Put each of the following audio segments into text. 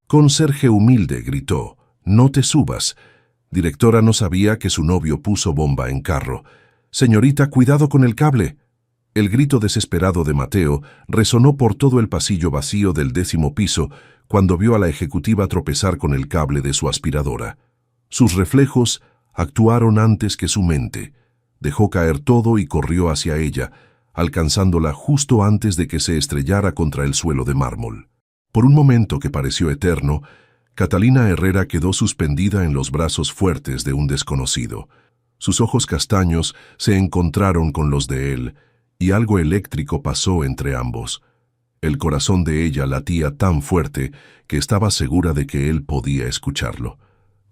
Conserje humilde, gritó. No te subas. Directora no sabía que su novio puso bomba en carro. Señorita, cuidado con el cable. El grito desesperado de Mateo resonó por todo el pasillo vacío del 10º piso cuando vio a la ejecutiva tropezar con el cable de su aspiradora. Sus reflejos actuaron antes que su mente. Dejó caer todo y corrió hacia ella, alcanzándola justo antes de que se estrellara contra el suelo de mármol. Por un momento que pareció eterno, Catalina Herrera quedó suspendida en los brazos fuertes de un desconocido. Sus ojos castaños se encontraron con los de él, y algo eléctrico pasó entre ambos. El corazón de ella latía tan fuerte que estaba segura de que él podía escucharlo.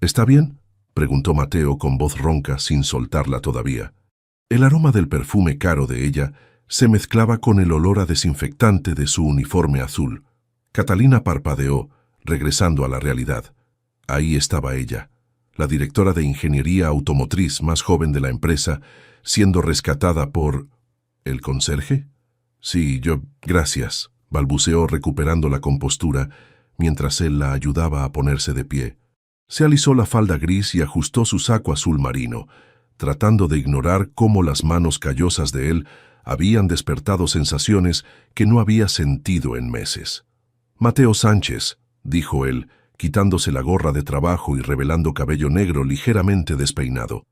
¿Está bien?, preguntó Mateo con voz ronca sin soltarla todavía. El aroma del perfume caro de ella se mezclaba con el olor a desinfectante de su uniforme azul. Catalina parpadeó, regresando a la realidad. Ahí estaba ella, la directora de ingeniería automotriz más joven de la empresa, siendo rescatada por... ¿el conserje? Sí, gracias, balbuceó recuperando la compostura, mientras él la ayudaba a ponerse de pie. Se alisó la falda gris y ajustó su saco azul marino, tratando de ignorar cómo las manos callosas de él habían despertado sensaciones que no había sentido en meses. Mateo Sánchez, dijo él, quitándose la gorra de trabajo y revelando cabello negro ligeramente despeinado.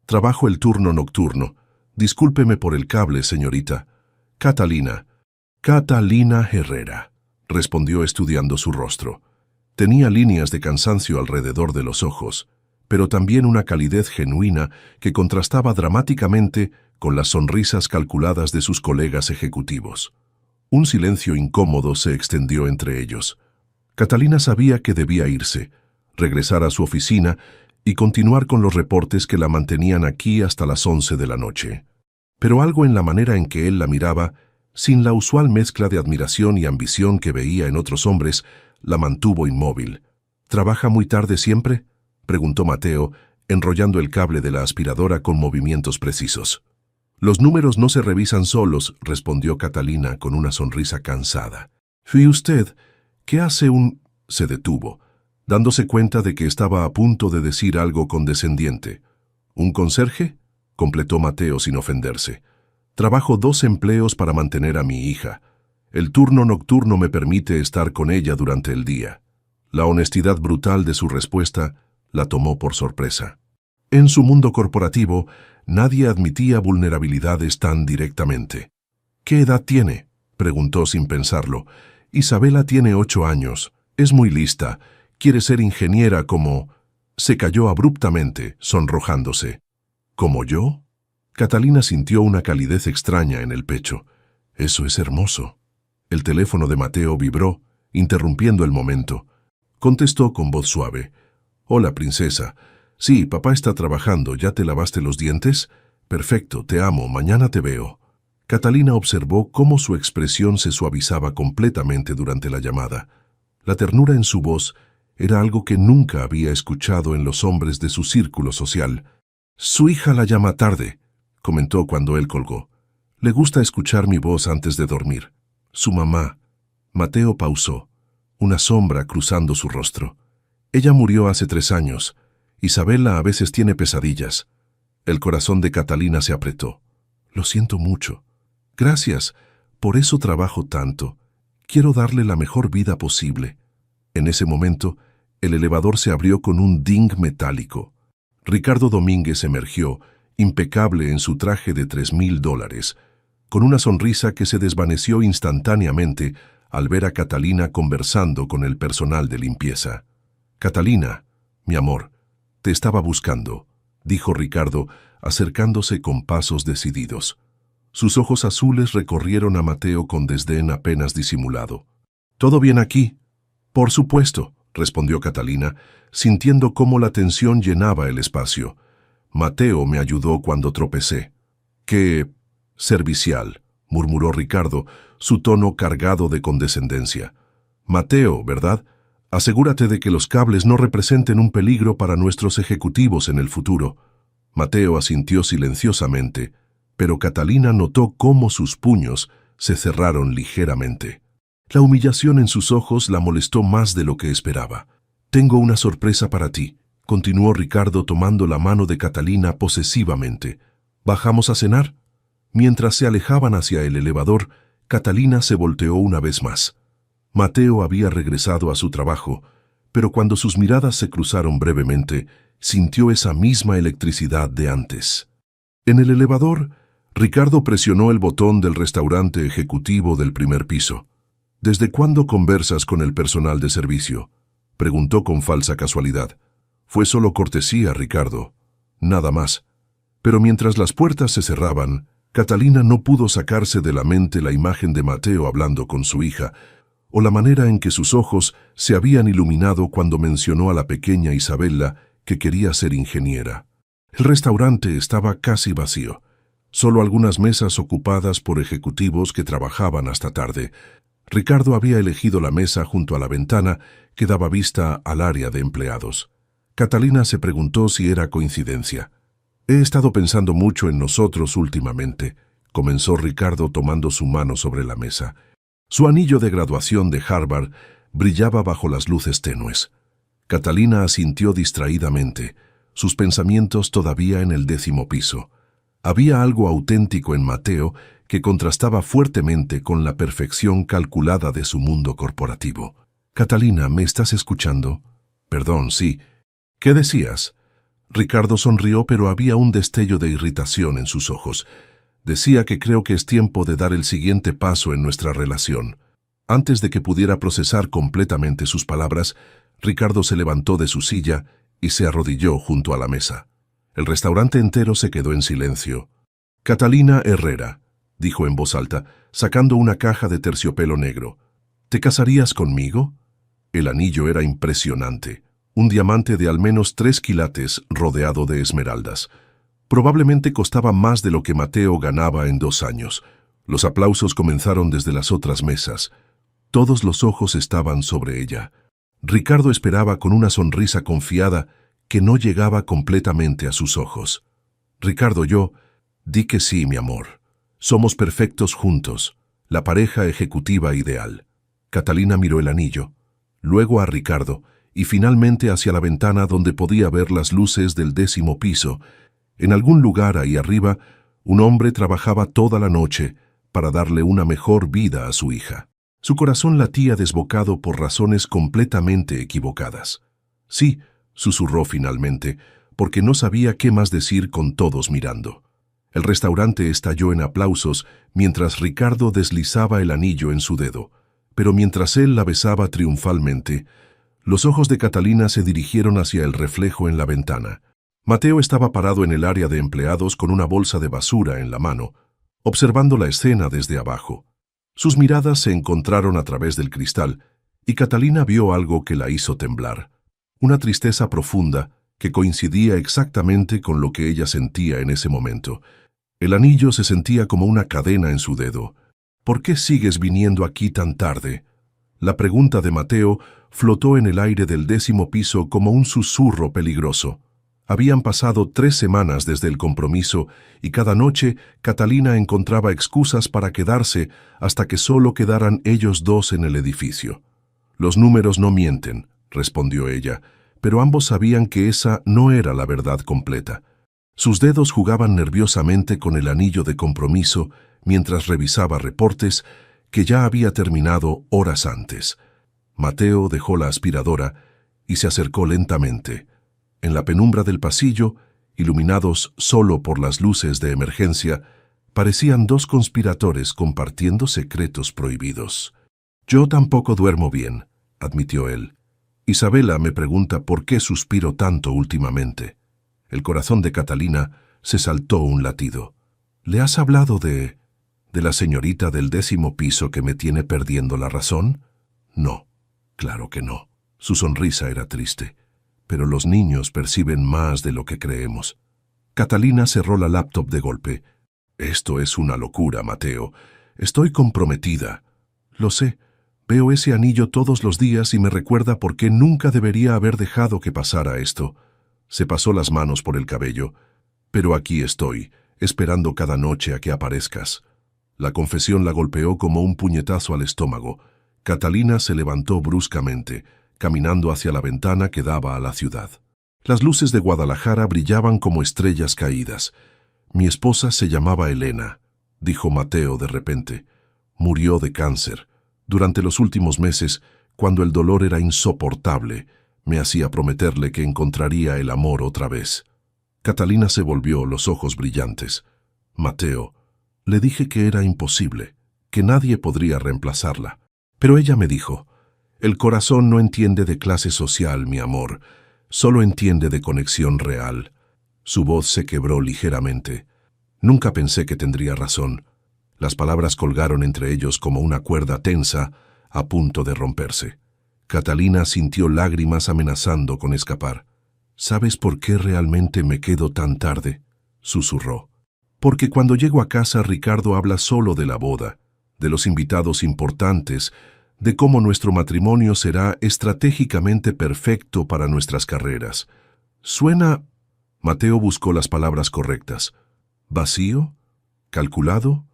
Trabajo el turno nocturno. Discúlpeme por el cable, señorita. Catalina. Catalina Herrera, respondió estudiando su rostro. Tenía líneas de cansancio alrededor de los ojos, pero también una calidez genuina que contrastaba dramáticamente con las sonrisas calculadas de sus colegas ejecutivos. Un silencio incómodo se extendió entre ellos. Catalina sabía que debía irse, regresar a su oficina y continuar con los reportes que la mantenían aquí hasta las 11 de la noche. Pero algo en la manera en que él la miraba, sin la usual mezcla de admiración y ambición que veía en otros hombres, la mantuvo inmóvil. ¿Trabaja muy tarde siempre?, preguntó Mateo, enrollando el cable de la aspiradora con movimientos precisos. Los números no se revisan solos, respondió Catalina con una sonrisa cansada. ¿Y usted? ¿Qué hace un...? Se detuvo, dándose cuenta de que estaba a punto de decir algo condescendiente. ¿Un conserje?, completó Mateo sin ofenderse. Trabajo 2 empleos para mantener a mi hija. El turno nocturno me permite estar con ella durante el día. La honestidad brutal de su respuesta la tomó por sorpresa. En su mundo corporativo, nadie admitía vulnerabilidades tan directamente. ¿Qué edad tiene?, preguntó sin pensarlo. Isabela tiene 8 años. Es muy lista. Quiere ser ingeniera como... Se calló abruptamente, sonrojándose. ¿Como yo? Catalina sintió una calidez extraña en el pecho. Eso es hermoso. El teléfono de Mateo vibró, interrumpiendo el momento. Contestó con voz suave. Hola, princesa. Sí, papá está trabajando. ¿Ya te lavaste los dientes? Perfecto, te amo. Mañana te veo. Catalina observó cómo su expresión se suavizaba completamente durante la llamada. La ternura en su voz era algo que nunca había escuchado en los hombres de su círculo social. Su hija la llama tarde, comentó cuando él colgó. Le gusta escuchar mi voz antes de dormir. Su mamá. Mateo pausó, una sombra cruzando su rostro. Ella murió hace 3 años. Isabela a veces tiene pesadillas. El corazón de Catalina se apretó. Lo siento mucho. Gracias, por eso trabajo tanto. Quiero darle la mejor vida posible. En ese momento, el elevador se abrió con un ding metálico. Ricardo Domínguez emergió, impecable en su traje de $3,000, con una sonrisa que se desvaneció instantáneamente al ver a Catalina conversando con el personal de limpieza. Catalina, mi amor, te estaba buscando, dijo Ricardo, acercándose con pasos decididos. Sus ojos azules recorrieron a Mateo con desdén apenas disimulado. ¿Todo bien aquí? Por supuesto, respondió Catalina, sintiendo cómo la tensión llenaba el espacio. Mateo me ayudó cuando tropecé. ¡Qué servicial!, murmuró Ricardo, su tono cargado de condescendencia. Mateo, ¿verdad? Asegúrate de que los cables no representen un peligro para nuestros ejecutivos en el futuro. Mateo asintió silenciosamente, pero Catalina notó cómo sus puños se cerraron ligeramente. La humillación en sus ojos la molestó más de lo que esperaba. «Tengo una sorpresa para ti», continuó Ricardo tomando la mano de Catalina posesivamente. «¿Bajamos a cenar?» Mientras se alejaban hacia el elevador, Catalina se volteó una vez más. Mateo había regresado a su trabajo, pero cuando sus miradas se cruzaron brevemente, sintió esa misma electricidad de antes. En el elevador, Ricardo presionó el botón del restaurante ejecutivo del primer piso. «¿Desde cuándo conversas con el personal de servicio?», preguntó con falsa casualidad. «Fue solo cortesía, Ricardo. Nada más». Pero mientras las puertas se cerraban, Catalina no pudo sacarse de la mente la imagen de Mateo hablando con su hija, o la manera en que sus ojos se habían iluminado cuando mencionó a la pequeña Isabella que quería ser ingeniera. El restaurante estaba casi vacío, solo algunas mesas ocupadas por ejecutivos que trabajaban hasta tarde. Ricardo había elegido la mesa junto a la ventana que daba vista al área de empleados. Catalina se preguntó si era coincidencia. «He estado pensando mucho en nosotros últimamente», comenzó Ricardo tomando su mano sobre la mesa. Su anillo de graduación de Harvard brillaba bajo las luces tenues. Catalina asintió distraídamente, sus pensamientos todavía en el 10º piso. Había algo auténtico en Mateo que contrastaba fuertemente con la perfección calculada de su mundo corporativo. «Catalina, ¿me estás escuchando?» «Perdón, sí». «¿Qué decías?» Ricardo sonrió, pero había un destello de irritación en sus ojos. «Decía que creo que es tiempo de dar el siguiente paso en nuestra relación». Antes de que pudiera procesar completamente sus palabras, Ricardo se levantó de su silla y se arrodilló junto a la mesa. El restaurante entero se quedó en silencio. «Catalina Herrera», dijo en voz alta, sacando una caja de terciopelo negro. «¿Te casarías conmigo?» El anillo era impresionante. Un diamante de al menos 3 quilates rodeado de esmeraldas. Probablemente costaba más de lo que Mateo ganaba en 2 años. Los aplausos comenzaron desde las otras mesas. Todos los ojos estaban sobre ella. Ricardo esperaba con una sonrisa confiada que no llegaba completamente a sus ojos. «Ricardo, di que sí, mi amor. Somos perfectos juntos, la pareja ejecutiva ideal». Catalina miró el anillo, luego a Ricardo, y finalmente hacia la ventana donde podía ver las luces del 10º piso. En algún lugar ahí arriba, un hombre trabajaba toda la noche para darle una mejor vida a su hija. Su corazón latía desbocado por razones completamente equivocadas. «Sí», susurró finalmente, porque no sabía qué más decir con todos mirando. El restaurante estalló en aplausos mientras Ricardo deslizaba el anillo en su dedo, pero mientras él la besaba triunfalmente, los ojos de Catalina se dirigieron hacia el reflejo en la ventana. Mateo estaba parado en el área de empleados con una bolsa de basura en la mano, observando la escena desde abajo. Sus miradas se encontraron a través del cristal, y Catalina vio algo que la hizo temblar. Una tristeza profunda que coincidía exactamente con lo que ella sentía en ese momento. El anillo se sentía como una cadena en su dedo. «¿Por qué sigues viniendo aquí tan tarde?». La pregunta de Mateo flotó en el aire del 10º piso como un susurro peligroso. Habían pasado 3 semanas desde el compromiso y cada noche Catalina encontraba excusas para quedarse hasta que solo quedaran ellos dos en el edificio. «Los números no mienten», respondió ella, pero ambos sabían que esa no era la verdad completa. Sus dedos jugaban nerviosamente con el anillo de compromiso mientras revisaba reportes que ya había terminado horas antes. Mateo dejó la aspiradora y se acercó lentamente. En la penumbra del pasillo, iluminados solo por las luces de emergencia, parecían 2 conspiradores compartiendo secretos prohibidos. «Yo tampoco duermo bien», admitió él. «Isabella me pregunta por qué suspiro tanto últimamente». El corazón de Catalina se saltó un latido. «¿Le has hablado de la señorita del 10º piso que me tiene perdiendo la razón?» «No, claro que no». Su sonrisa era triste. «Pero los niños perciben más de lo que creemos». Catalina cerró la laptop de golpe. «Esto es una locura, Mateo. Estoy comprometida». «Lo sé. Veo ese anillo todos los días y me recuerda por qué nunca debería haber dejado que pasara esto». Se pasó las manos por el cabello. «Pero aquí estoy, esperando cada noche a que aparezcas». La confesión la golpeó como un puñetazo al estómago. Catalina se levantó bruscamente, caminando hacia la ventana que daba a la ciudad. Las luces de Guadalajara brillaban como estrellas caídas. Mi esposa se llamaba Elena, dijo Mateo de repente. Murió de cáncer. Durante los últimos meses, cuando el dolor era insoportable, me hacía prometerle que encontraría el amor otra vez. Catalina se volvió, los ojos brillantes. Mateo, le dije que era imposible, que nadie podría reemplazarla. Pero ella me dijo, el corazón no entiende de clase social, mi amor, solo entiende de conexión real. Su voz se quebró ligeramente. Nunca pensé que tendría razón. Las palabras colgaron entre ellos como una cuerda tensa, a punto de romperse. Catalina sintió lágrimas amenazando con escapar. ¿Sabes por qué realmente me quedo tan tarde?, susurró. Porque cuando llego a casa Ricardo habla solo de la boda, de los invitados importantes, de cómo nuestro matrimonio será estratégicamente perfecto para nuestras carreras. Suena... Mateo buscó las palabras correctas. ¿Vacío? ¿Calculado?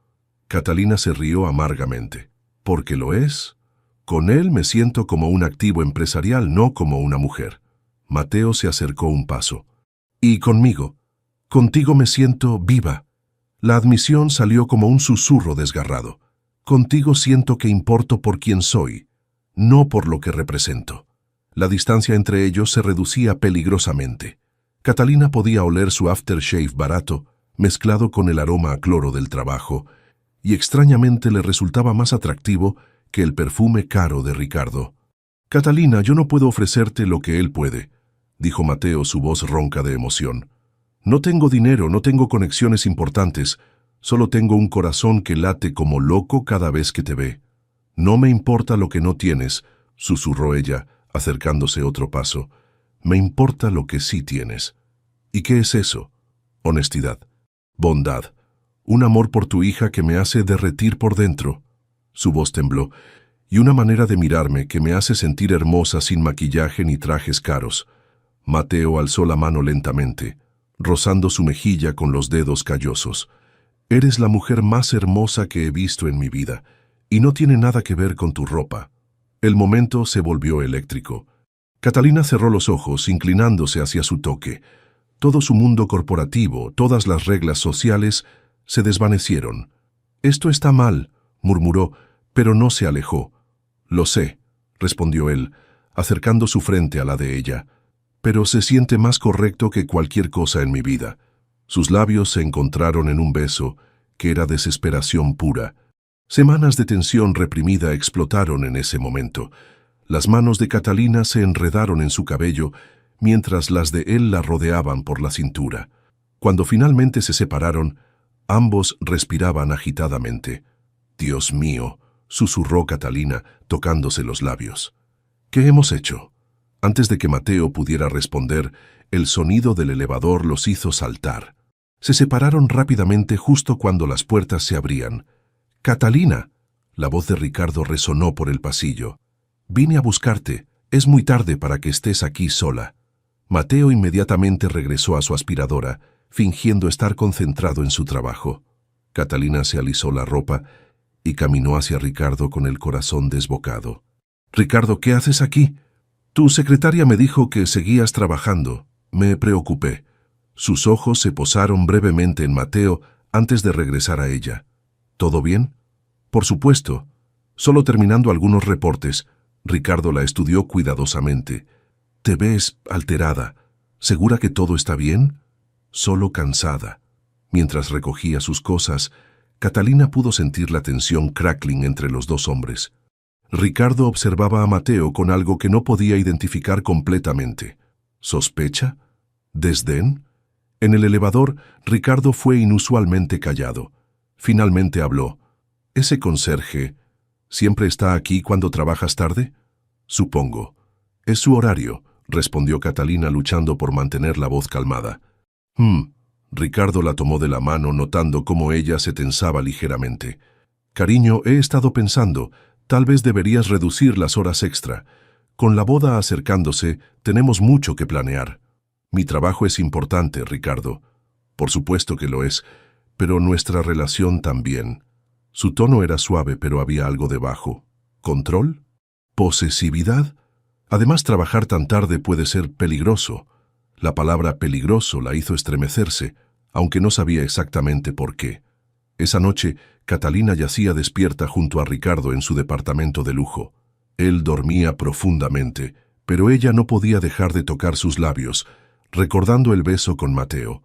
Catalina se rió amargamente. ¿Porque lo es? Con él me siento como un activo empresarial, no como una mujer. Mateo se acercó un paso. Y conmigo. Contigo me siento viva. La admisión salió como un susurro desgarrado. Contigo siento que importo por quien soy, no por lo que represento. La distancia entre ellos se reducía peligrosamente. Catalina podía oler su aftershave barato, mezclado con el aroma a cloro del trabajo, y extrañamente le resultaba más atractivo que el perfume caro de Ricardo. «Catalina, yo no puedo ofrecerte lo que él puede», dijo Mateo, su voz ronca de emoción. «No tengo dinero, no tengo conexiones importantes, solo tengo un corazón que late como loco cada vez que te ve. No me importa lo que no tienes», susurró ella, acercándose otro paso. «Me importa lo que sí tienes». «¿Y qué es eso?» «Honestidad, bondad, un amor por tu hija que me hace derretir por dentro». Su voz tembló, y una manera de mirarme que me hace sentir hermosa sin maquillaje ni trajes caros. Mateo alzó la mano lentamente, rozando su mejilla con los dedos callosos. «Eres la mujer más hermosa que he visto en mi vida, y no tiene nada que ver con tu ropa». El momento se volvió eléctrico. Catalina cerró los ojos, inclinándose hacia su toque. Todo su mundo corporativo, todas las reglas sociales, se desvanecieron. «Esto está mal», murmuró, pero no se alejó. «Lo sé», respondió él, acercando su frente a la de ella. «Pero se siente más correcto que cualquier cosa en mi vida». Sus labios se encontraron en un beso que era desesperación pura. Semanas de tensión reprimida explotaron en ese momento. Las manos de Catalina se enredaron en su cabello, mientras las de él la rodeaban por la cintura. Cuando finalmente se separaron, ambos respiraban agitadamente. «Dios mío», susurró Catalina, tocándose los labios. «¿Qué hemos hecho?» Antes de que Mateo pudiera responder, el sonido del elevador los hizo saltar. Se separaron rápidamente justo cuando las puertas se abrían. «Catalina», la voz de Ricardo resonó por el pasillo. «Vine a buscarte. Es muy tarde para que estés aquí sola». Mateo inmediatamente regresó a su aspiradora, fingiendo estar concentrado en su trabajo. Catalina se alisó la ropa y caminó hacia Ricardo con el corazón desbocado. «Ricardo, ¿qué haces aquí? Tu secretaria me dijo que seguías trabajando». Me preocupé. Sus ojos se posaron brevemente en Mateo antes de regresar a ella. «¿Todo bien?» «Por supuesto. Solo terminando algunos reportes». Ricardo la estudió cuidadosamente. «Te ves alterada. ¿Segura que todo está bien?» «Solo cansada». Mientras recogía sus cosas, Catalina pudo sentir la tensión crackling entre los dos hombres. Ricardo observaba a Mateo con algo que no podía identificar completamente. ¿Sospecha? ¿Desdén? En el elevador, Ricardo fue inusualmente callado. Finalmente habló. «¿Ese conserje siempre está aquí cuando trabajas tarde?» «Supongo. Es su horario», respondió Catalina luchando por mantener la voz calmada. Ricardo la tomó de la mano notando cómo ella se tensaba ligeramente. «Cariño, he estado pensando, tal vez deberías reducir las horas extra. Con la boda acercándose, tenemos mucho que planear». «Mi trabajo es importante, Ricardo». «Por supuesto que lo es, pero nuestra relación también». Su tono era suave, pero había algo debajo. ¿Control? ¿Posesividad? Además, trabajar tan tarde puede ser peligroso. La palabra peligroso la hizo estremecerse, aunque no sabía exactamente por qué. Esa noche, Catalina yacía despierta junto a Ricardo en su departamento de lujo. Él dormía profundamente, pero ella no podía dejar de tocar sus labios, recordando el beso con Mateo.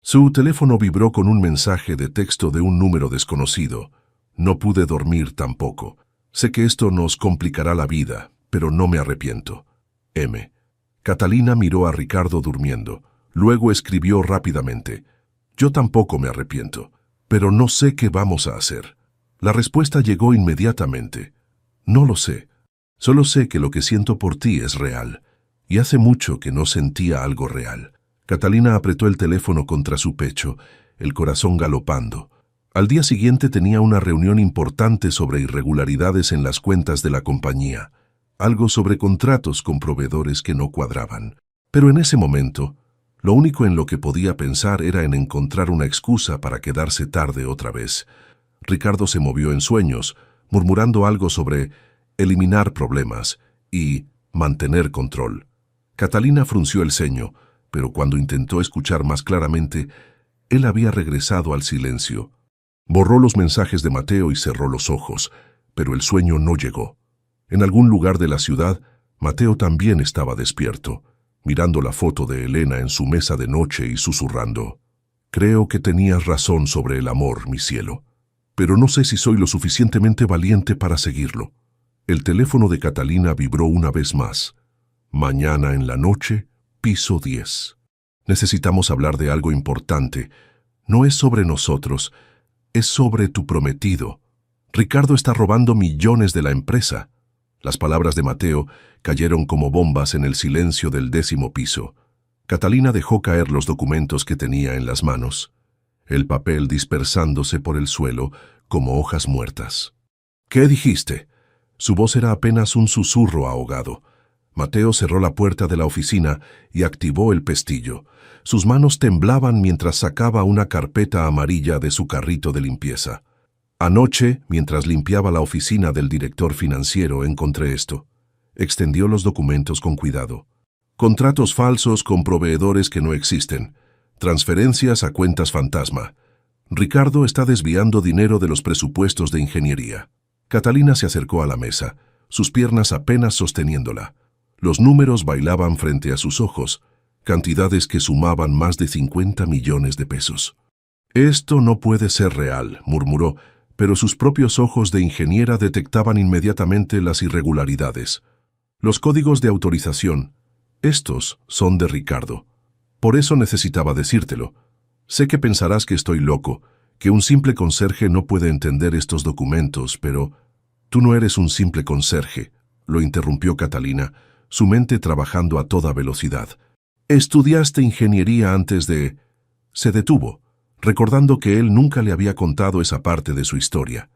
Su teléfono vibró con un mensaje de texto de un número desconocido. No pude dormir tampoco. Sé que esto nos complicará la vida, pero no me arrepiento. M. Catalina miró a Ricardo durmiendo. Luego escribió rápidamente: yo tampoco me arrepiento, pero no sé qué vamos a hacer. La respuesta llegó inmediatamente. No lo sé. Solo sé que lo que siento por ti es real. Y hace mucho que no sentía algo real. Catalina apretó el teléfono contra su pecho, el corazón galopando. Al día siguiente tenía una reunión importante sobre irregularidades en las cuentas de la compañía. Algo sobre contratos con proveedores que no cuadraban. Pero en ese momento, lo único en lo que podía pensar era en encontrar una excusa para quedarse tarde otra vez. Ricardo se movió en sueños, murmurando algo sobre eliminar problemas y mantener control. Catalina frunció el ceño, pero cuando intentó escuchar más claramente, él había regresado al silencio. Borró los mensajes de Mateo y cerró los ojos, pero el sueño no llegó. En algún lugar de la ciudad, Mateo también estaba despierto, mirando la foto de Elena en su mesa de noche y susurrando: creo que tenías razón sobre el amor, mi cielo, pero no sé si soy lo suficientemente valiente para seguirlo. El teléfono de Catalina vibró una vez más. Mañana en la noche, piso 10. Necesitamos hablar de algo importante. No es sobre nosotros, es sobre tu prometido. Ricardo está robando millones de la empresa. Las palabras de Mateo cayeron como bombas en el silencio del 10º piso. Catalina dejó caer los documentos que tenía en las manos, el papel dispersándose por el suelo como hojas muertas. ¿Qué dijiste? Su voz era apenas un susurro ahogado. Mateo cerró la puerta de la oficina y activó el pestillo. Sus manos temblaban mientras sacaba una carpeta amarilla de su carrito de limpieza. Anoche, mientras limpiaba la oficina del director financiero, encontré esto. Extendió los documentos con cuidado. Contratos falsos con proveedores que no existen. Transferencias a cuentas fantasma. Ricardo está desviando dinero de los presupuestos de ingeniería. Catalina se acercó a la mesa, sus piernas apenas sosteniéndola. Los números bailaban frente a sus ojos, cantidades que sumaban más de 50 millones de pesos. Esto no puede ser real, murmuró, pero sus propios ojos de ingeniera detectaban inmediatamente las irregularidades. Los códigos de autorización, estos son de Ricardo. Por eso necesitaba decírtelo. Sé que pensarás que estoy loco, que un simple conserje no puede entender estos documentos, pero tú no eres un simple conserje, lo interrumpió Catalina, su mente trabajando a toda velocidad. Estudiaste ingeniería antes de... Se detuvo, recordando que él nunca le había contado esa parte de su historia.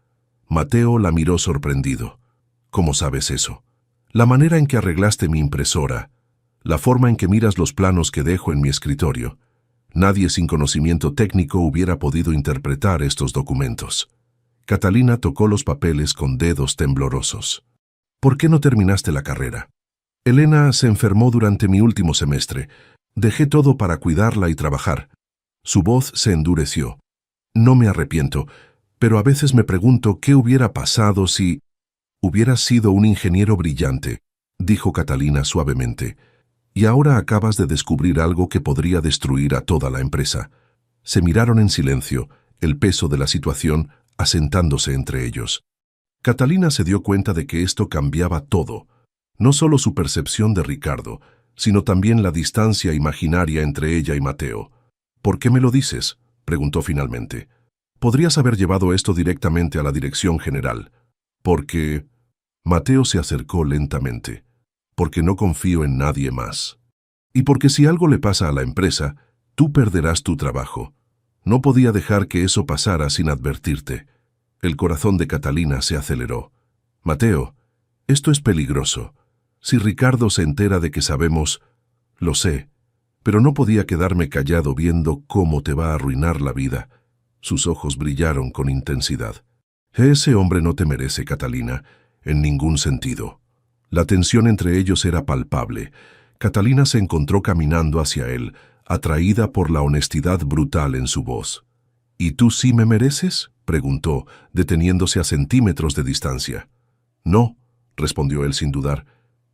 Mateo la miró sorprendido. ¿Cómo sabes eso? La manera en que arreglaste mi impresora, la forma en que miras los planos que dejo en mi escritorio. Nadie sin conocimiento técnico hubiera podido interpretar estos documentos. Catalina tocó los papeles con dedos temblorosos. ¿Por qué no terminaste la carrera? Elena se enfermó durante mi último semestre. Dejé todo para cuidarla y trabajar. Su voz se endureció. No me arrepiento, pero a veces me pregunto qué hubiera pasado si... Hubieras sido un ingeniero brillante, dijo Catalina suavemente. Y ahora acabas de descubrir algo que podría destruir a toda la empresa. Se miraron en silencio, el peso de la situación asentándose entre ellos. Catalina se dio cuenta de que esto cambiaba todo. No solo su percepción de Ricardo, sino también la distancia imaginaria entre ella y Mateo. ¿Por qué me lo dices?, preguntó finalmente. Podrías haber llevado esto directamente a la dirección general. Porque... Mateo se acercó lentamente. Porque no confío en nadie más. Y porque si algo le pasa a la empresa, tú perderás tu trabajo. No podía dejar que eso pasara sin advertirte. El corazón de Catalina se aceleró. Mateo, esto es peligroso. Si Ricardo se entera de que sabemos... Lo sé, pero no podía quedarme callado viendo cómo te va a arruinar la vida. Sus ojos brillaron con intensidad. Ese hombre no te merece, Catalina. en ningún sentido. La tensión entre ellos era palpable. Catalina se encontró caminando hacia él, atraída por la honestidad brutal en su voz. «¿Y tú sí me mereces?», preguntó, deteniéndose a centímetros de distancia. «No», respondió él sin dudar,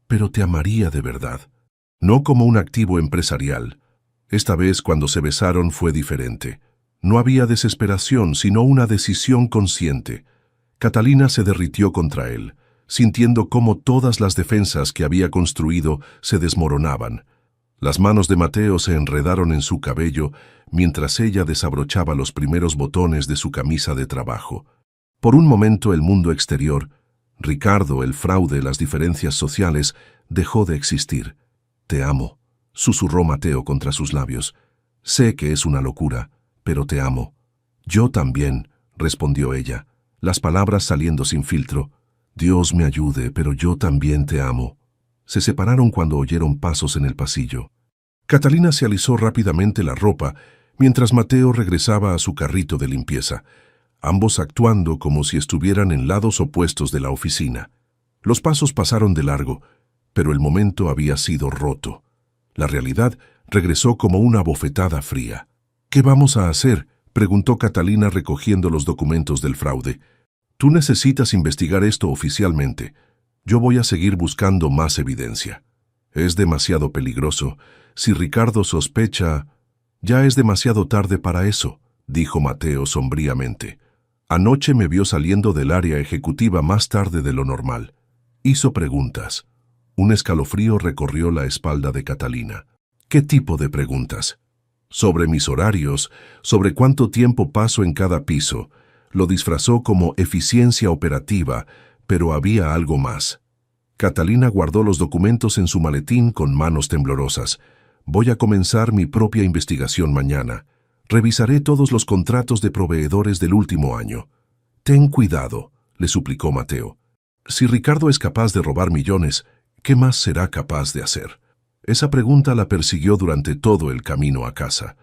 «pero te amaría de verdad. No como un activo empresarial». Esta vez, cuando se besaron, fue diferente. No había desesperación, sino una decisión consciente. Catalina se derritió contra él, sintiendo cómo todas las defensas que había construido se desmoronaban. Las manos de Mateo se enredaron en su cabello mientras ella desabrochaba los primeros botones de su camisa de trabajo. Por un momento el mundo exterior, Ricardo, el fraude, las diferencias sociales, dejó de existir. «Te amo», susurró Mateo contra sus labios. «Sé que es una locura, pero te amo». «Yo también», respondió ella, las palabras saliendo sin filtro. «Dios me ayude, pero yo también te amo». Se separaron cuando oyeron pasos en el pasillo. Catalina se alisó rápidamente la ropa, mientras Mateo regresaba a su carrito de limpieza, ambos actuando como si estuvieran en lados opuestos de la oficina. Los pasos pasaron de largo, pero el momento había sido roto. La realidad regresó como una bofetada fría. «¿Qué vamos a hacer?», preguntó Catalina recogiendo los documentos del fraude. «Tú necesitas investigar esto oficialmente. Yo voy a seguir buscando más evidencia. Es demasiado peligroso. Si Ricardo sospecha...» «Ya es demasiado tarde para eso», dijo Mateo sombríamente. «Anoche me vio saliendo del área ejecutiva más tarde de lo normal». Hizo preguntas. Un escalofrío recorrió la espalda de Catalina. «¿Qué tipo de preguntas?» «Sobre mis horarios, sobre cuánto tiempo paso en cada piso». Lo disfrazó como eficiencia operativa, pero había algo más. Catalina guardó los documentos en su maletín con manos temblorosas. «Voy a comenzar mi propia investigación mañana. Revisaré todos los contratos de proveedores del último año». «Ten cuidado», le suplicó Mateo. «Si Ricardo es capaz de robar millones, ¿qué más será capaz de hacer?». Esa pregunta la persiguió durante todo el camino a casa.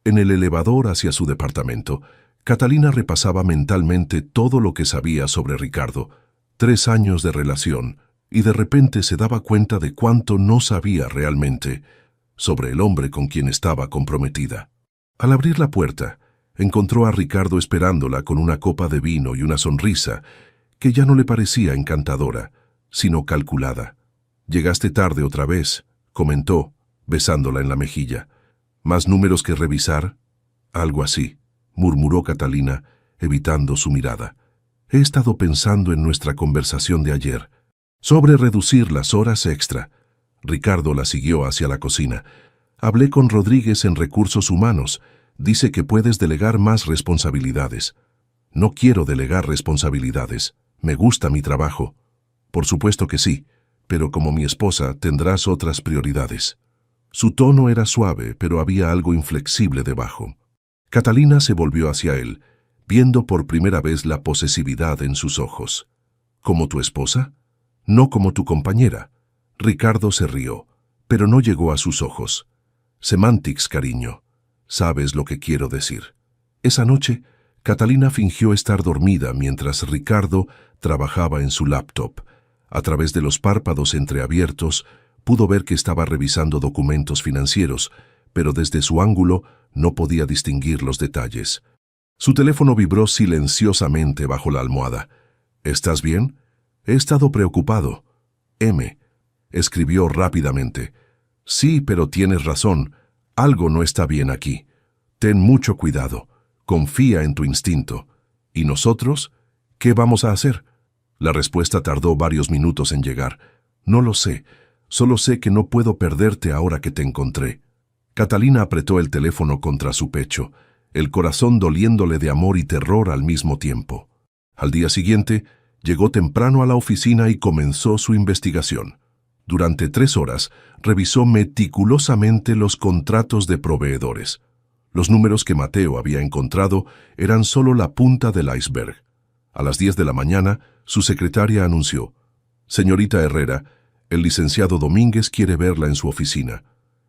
En el elevador hacia su departamento, Catalina repasaba mentalmente todo lo que sabía sobre Ricardo, 3 años de relación, y de repente se daba cuenta de cuánto no sabía realmente sobre el hombre con quien estaba comprometida. Al abrir la puerta, encontró a Ricardo esperándola con una copa de vino y una sonrisa que ya no le parecía encantadora, sino calculada. «Llegaste tarde otra vez», comentó, besándola en la mejilla. «¿Más números que revisar?». «Algo así», murmuró Catalina, evitando su mirada. «He estado pensando en nuestra conversación de ayer, sobre reducir las horas extra». Ricardo la siguió hacia la cocina. «Hablé con Rodríguez en Recursos Humanos. Dice que puedes delegar más responsabilidades». «No quiero delegar responsabilidades. Me gusta mi trabajo». «Por supuesto que sí, pero como mi esposa tendrás otras prioridades». Su tono era suave, pero había algo inflexible debajo. Catalina se volvió hacia él, viendo por primera vez la posesividad en sus ojos. «¿Como tu esposa? No como tu compañera». Ricardo se rió, pero no llegó a sus ojos. «Semantics, cariño. Sabes lo que quiero decir». Esa noche, Catalina fingió estar dormida mientras Ricardo trabajaba en su laptop. A través de los párpados entreabiertos, pudo ver que estaba revisando documentos financieros, pero desde su ángulo no podía distinguir los detalles. Su teléfono vibró silenciosamente bajo la almohada. «¿Estás bien? He estado preocupado». «M», escribió rápidamente. «Sí, pero tienes razón. Algo no está bien aquí. Ten mucho cuidado. Confía en tu instinto. ¿Y nosotros? ¿Qué vamos a hacer?». La respuesta tardó varios minutos en llegar. «No lo sé. Solo sé que no puedo perderte ahora que te encontré». Catalina apretó el teléfono contra su pecho, el corazón doliéndole de amor y terror al mismo tiempo. Al día siguiente, llegó temprano a la oficina y comenzó su investigación. Durante 3 horas, revisó meticulosamente los contratos de proveedores. Los números que Mateo había encontrado eran solo la punta del iceberg. A las 10 de la mañana, su secretaria anunció: «Señorita Herrera, el licenciado Domínguez quiere verla en su oficina».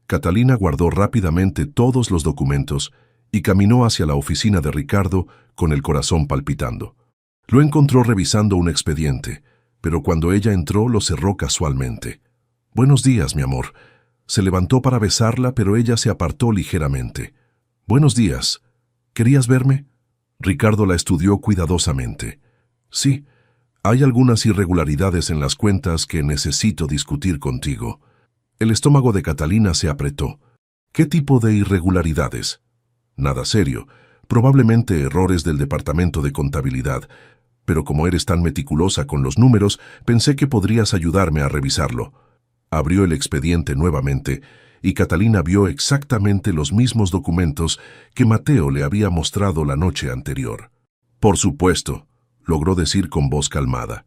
Catalina guardó rápidamente todos los documentos y caminó hacia la oficina de Ricardo con el corazón palpitando. Lo encontró revisando un expediente, pero cuando ella entró lo cerró casualmente. «Buenos días, mi amor». Se levantó para besarla, pero ella se apartó ligeramente. «Buenos días. ¿Querías verme?» Ricardo la estudió cuidadosamente. «Sí, hay algunas irregularidades en las cuentas que necesito discutir contigo». El estómago de Catalina se apretó. «¿Qué tipo de irregularidades?» «Nada serio. Probablemente errores del departamento de contabilidad. Pero como eres tan meticulosa con los números, pensé que podrías ayudarme a revisarlo». Abrió el expediente nuevamente y Catalina vio exactamente los mismos documentos que Mateo le había mostrado la noche anterior. «Por supuesto», logró decir con voz calmada.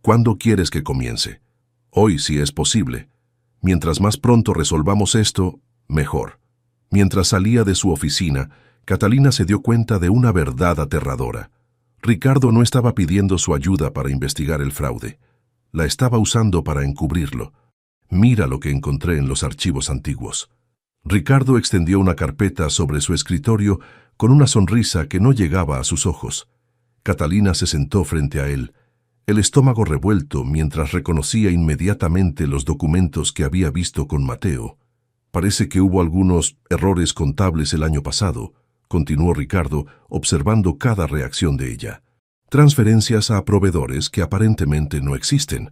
«¿Cuándo quieres que comience?» «Hoy, si es posible. Mientras más pronto resolvamos esto, mejor». Mientras salía de su oficina, Catalina se dio cuenta de una verdad aterradora. Ricardo no estaba pidiendo su ayuda para investigar el fraude. La estaba usando para encubrirlo. «Mira lo que encontré en los archivos antiguos». Ricardo extendió una carpeta sobre su escritorio con una sonrisa que no llegaba a sus ojos. Catalina se sentó frente a él, el estómago revuelto mientras reconocía inmediatamente los documentos que había visto con Mateo. «Parece que hubo algunos errores contables el año pasado», continuó Ricardo, observando cada reacción de ella. «Transferencias a proveedores que aparentemente no existen».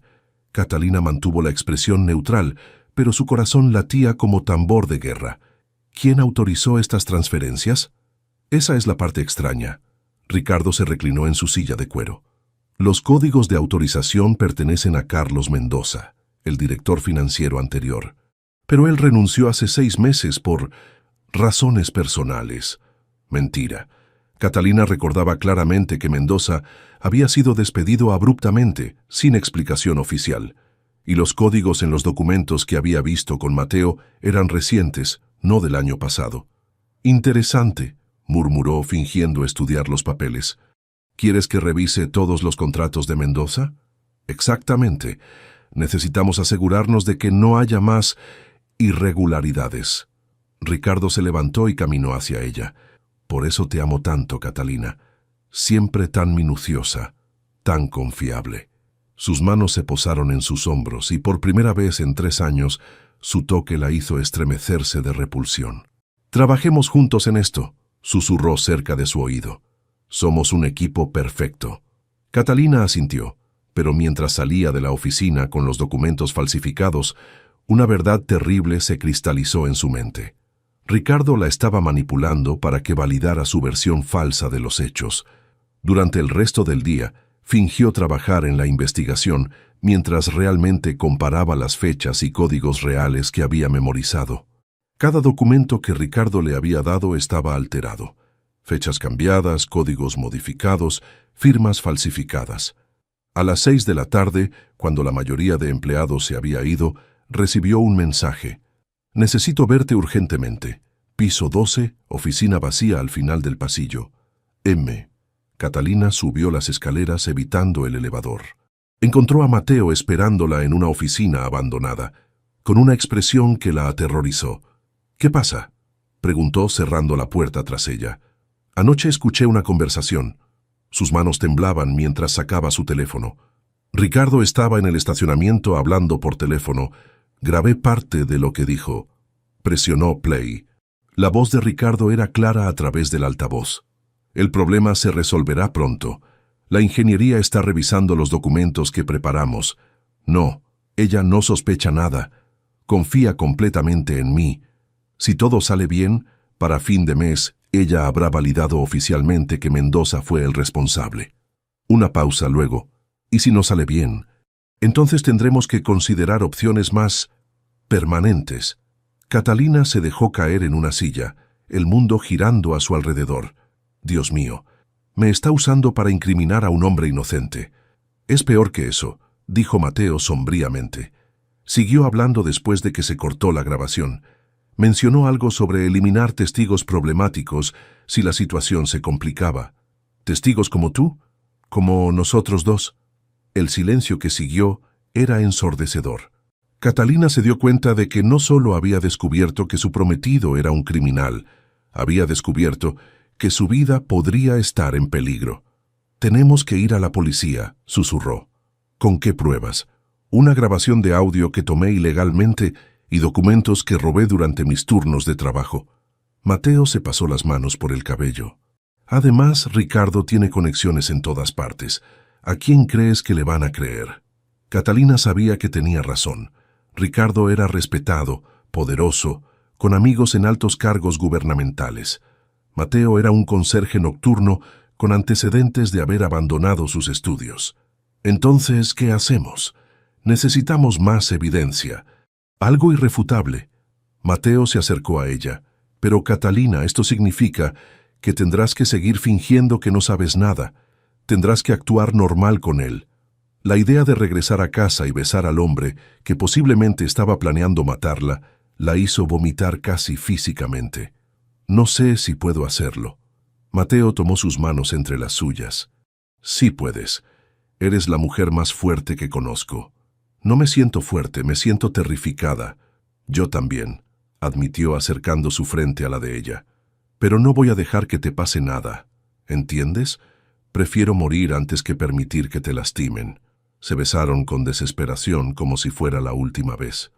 Catalina mantuvo la expresión neutral, pero su corazón latía como tambor de guerra. ¿Quién autorizó estas transferencias? Esa es la parte extraña. Ricardo se reclinó en su silla de cuero. Los códigos de autorización pertenecen a Carlos Mendoza, el director financiero anterior. Pero él renunció hace 6 meses por razones personales. Mentira. Catalina recordaba claramente que Mendoza había sido despedido abruptamente, sin explicación oficial, y los códigos en los documentos que había visto con Mateo eran recientes, no del año pasado. «Interesante», murmuró fingiendo estudiar los papeles. «¿Quieres que revise todos los contratos de Mendoza?» «Exactamente. Necesitamos asegurarnos de que no haya más irregularidades». Ricardo se levantó y caminó hacia ella. «Por eso te amo tanto, Catalina. Siempre tan minuciosa, tan confiable». Sus manos se posaron en sus hombros y por primera vez en 3 años su toque la hizo estremecerse de repulsión. «Trabajemos juntos en esto», susurró cerca de su oído. «Somos un equipo perfecto». Catalina asintió, pero mientras salía de la oficina con los documentos falsificados, una verdad terrible se cristalizó en su mente. Ricardo la estaba manipulando para que validara su versión falsa de los hechos. Durante el resto del día, fingió trabajar en la investigación mientras realmente comparaba las fechas y códigos reales que había memorizado. Cada documento que Ricardo le había dado estaba alterado. Fechas cambiadas, códigos modificados, firmas falsificadas. A las 6 de la tarde, cuando la mayoría de empleados se había ido, recibió un mensaje. «Necesito verte urgentemente. Piso 12, oficina vacía al final del pasillo. M». Catalina subió las escaleras evitando el elevador. Encontró a Mateo esperándola en una oficina abandonada, con una expresión que la aterrorizó. «¿Qué pasa?», preguntó cerrando la puerta tras ella. «Anoche escuché una conversación». Sus manos temblaban mientras sacaba su teléfono. Ricardo estaba en el estacionamiento hablando por teléfono. Grabé parte de lo que dijo. Presionó play. La voz de Ricardo era clara a través del altavoz. «El problema se resolverá pronto. La ingeniería está revisando los documentos que preparamos. No, ella no sospecha nada. Confía completamente en mí. Si todo sale bien, para fin de mes, ella habrá validado oficialmente que Mendoza fue el responsable». Una pausa luego. «¿Y si no sale bien? Entonces tendremos que considerar opciones más permanentes». Catalina se dejó caer en una silla, el mundo girando a su alrededor. «Dios mío, me está usando para incriminar a un hombre inocente». «Es peor que eso», dijo Mateo sombríamente. Siguió hablando después de que se cortó la grabación. Mencionó algo sobre eliminar testigos problemáticos si la situación se complicaba. «¿Testigos como tú? ¿Como nosotros dos?» El silencio que siguió era ensordecedor. Catalina se dio cuenta de que no solo había descubierto que su prometido era un criminal, había descubierto que su vida podría estar en peligro. «Tenemos que ir a la policía», susurró. ¿Con qué pruebas? Una grabación de audio que tomé ilegalmente y documentos que robé durante mis turnos de trabajo. Mateo se pasó las manos por el cabello. Además, Ricardo tiene conexiones en todas partes. ¿A quién crees que le van a creer? Catalina sabía que tenía razón. Ricardo era respetado, poderoso, con amigos en altos cargos gubernamentales. Mateo era un conserje nocturno con antecedentes de haber abandonado sus estudios. Entonces, ¿qué hacemos? Necesitamos más evidencia. Algo irrefutable. Mateo se acercó a ella. Pero Catalina, esto significa que tendrás que seguir fingiendo que no sabes nada. Tendrás que actuar normal con él. La idea de regresar a casa y besar al hombre, que posiblemente estaba planeando matarla, la hizo vomitar casi físicamente. No sé si puedo hacerlo. Mateo tomó sus manos entre las suyas. Sí puedes. Eres la mujer más fuerte que conozco. No me siento fuerte, me siento terrificada. Yo también, admitió acercando su frente a la de ella. Pero no voy a dejar que te pase nada. ¿Entiendes? Prefiero morir antes que permitir que te lastimen. Se besaron con desesperación como si fuera la última vez.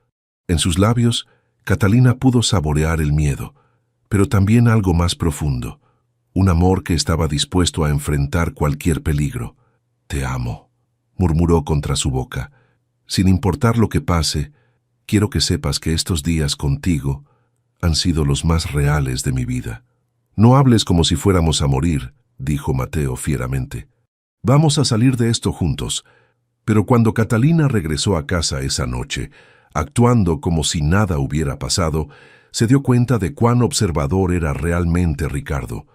En sus labios, Catalina pudo saborear el miedo, pero también algo más profundo. Un amor que estaba dispuesto a enfrentar cualquier peligro. Te amo, murmuró contra su boca. Sin importar lo que pase, quiero que sepas que estos días contigo han sido los más reales de mi vida. No hables como si fuéramos a morir, dijo Mateo fieramente. Vamos a salir de esto juntos. Pero cuando Catalina regresó a casa esa noche, actuando como si nada hubiera pasado, se dio cuenta de cuán observador era realmente Ricardo.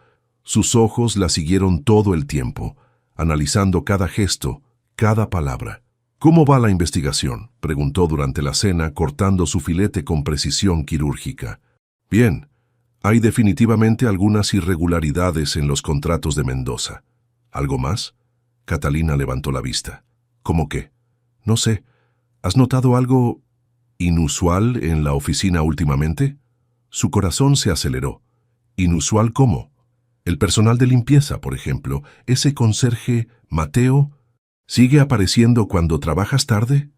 Sus ojos la siguieron todo el tiempo, analizando cada gesto, cada palabra. ¿Cómo va la investigación?, preguntó durante la cena, cortando su filete con precisión quirúrgica. Bien, hay definitivamente algunas irregularidades en los contratos de Mendoza. ¿Algo más? Catalina levantó la vista. ¿Cómo qué? No sé. ¿Has notado algo inusual en la oficina últimamente? Su corazón se aceleró. ¿Inusual cómo? El personal de limpieza, por ejemplo, ese conserje, Mateo, ¿sigue apareciendo cuando trabajas tarde?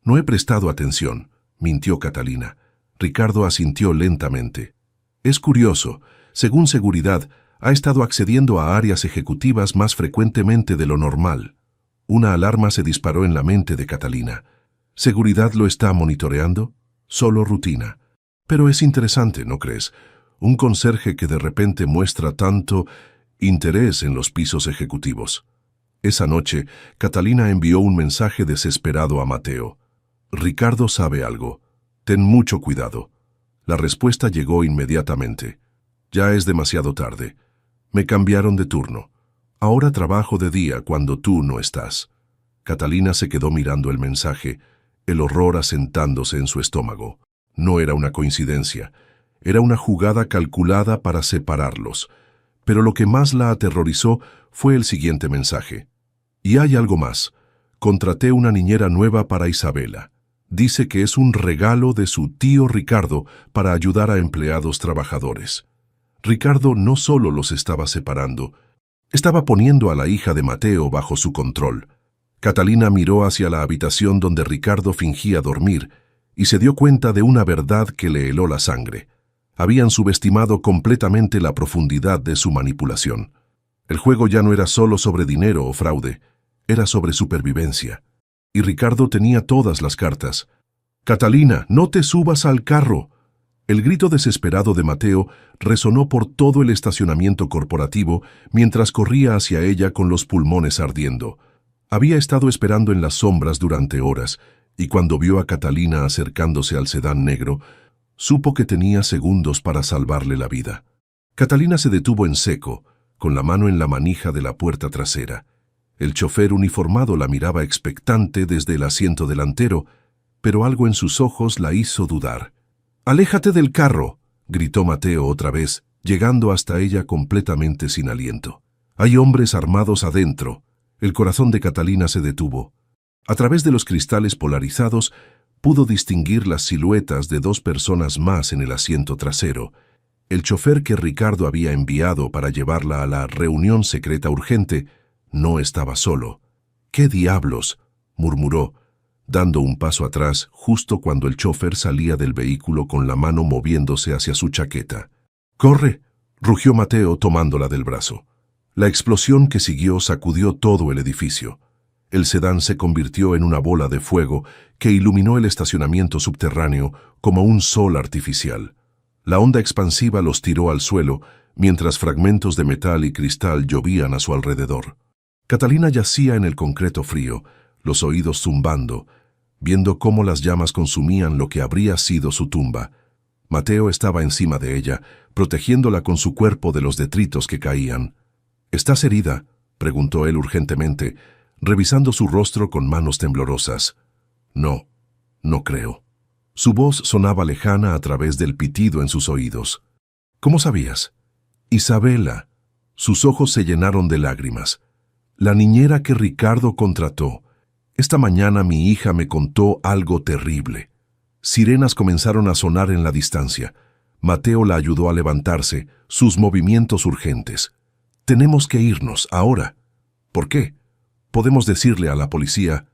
No he prestado atención, mintió Catalina. Ricardo asintió lentamente. Es curioso, según seguridad, ha estado accediendo a áreas ejecutivas más frecuentemente de lo normal. Una alarma se disparó en la mente de Catalina. ¿Seguridad lo está monitoreando? Solo rutina. Pero es interesante, ¿no crees? Un conserje que de repente muestra tanto interés en los pisos ejecutivos. Esa noche, Catalina envió un mensaje desesperado a Mateo. Ricardo sabe algo. Ten mucho cuidado. La respuesta llegó inmediatamente. Ya es demasiado tarde. Me cambiaron de turno. Ahora trabajo de día cuando tú no estás. Catalina se quedó mirando el mensaje, el horror asentándose en su estómago. No era una coincidencia. Era una jugada calculada para separarlos. Pero lo que más la aterrorizó fue el siguiente mensaje. Y hay algo más. Contraté una niñera nueva para Isabela. Dice que es un regalo de su tío Ricardo para ayudar a empleados trabajadores. Ricardo no solo los estaba separando, estaba poniendo a la hija de Mateo bajo su control. Catalina miró hacia la habitación donde Ricardo fingía dormir y se dio cuenta de una verdad que le heló la sangre. Habían subestimado completamente la profundidad de su manipulación. El juego ya no era solo sobre dinero o fraude, era sobre supervivencia. Y Ricardo tenía todas las cartas. «Catalina, no te subas al carro». El grito desesperado de Mateo resonó por todo el estacionamiento corporativo mientras corría hacia ella con los pulmones ardiendo. Había estado esperando en las sombras durante horas, y cuando vio a Catalina acercándose al sedán negro, supo que tenía segundos para salvarle la vida. Catalina se detuvo en seco, con la mano en la manija de la puerta trasera. El chofer uniformado la miraba expectante desde el asiento delantero, pero algo en sus ojos la hizo dudar. «¡Aléjate del carro!», gritó Mateo otra vez, llegando hasta ella completamente sin aliento. «Hay hombres armados adentro». El corazón de Catalina se detuvo. A través de los cristales polarizados, pudo distinguir las siluetas de dos personas más en el asiento trasero. El chofer que Ricardo había enviado para llevarla a la reunión secreta urgente no estaba solo. «¿Qué diablos?», murmuró, dando un paso atrás justo cuando el chofer salía del vehículo con la mano moviéndose hacia su chaqueta. «¡Corre!», rugió Mateo tomándola del brazo. La explosión que siguió sacudió todo el edificio. El sedán se convirtió en una bola de fuego que iluminó el estacionamiento subterráneo como un sol artificial. La onda expansiva los tiró al suelo, mientras fragmentos de metal y cristal llovían a su alrededor. Catalina yacía en el concreto frío, los oídos zumbando, viendo cómo las llamas consumían lo que habría sido su tumba. Mateo estaba encima de ella, protegiéndola con su cuerpo de los detritos que caían. «¿Estás herida?», preguntó él urgentemente, revisando su rostro con manos temblorosas. «No, no creo». Su voz sonaba lejana a través del pitido en sus oídos. «¿Cómo sabías?». «Isabela». Sus ojos se llenaron de lágrimas. «La niñera que Ricardo contrató. Esta mañana mi hija me contó algo terrible». Sirenas comenzaron a sonar en la distancia. Mateo la ayudó a levantarse, sus movimientos urgentes. «Tenemos que irnos, ahora». «¿Por qué?». «Podemos decirle a la policía».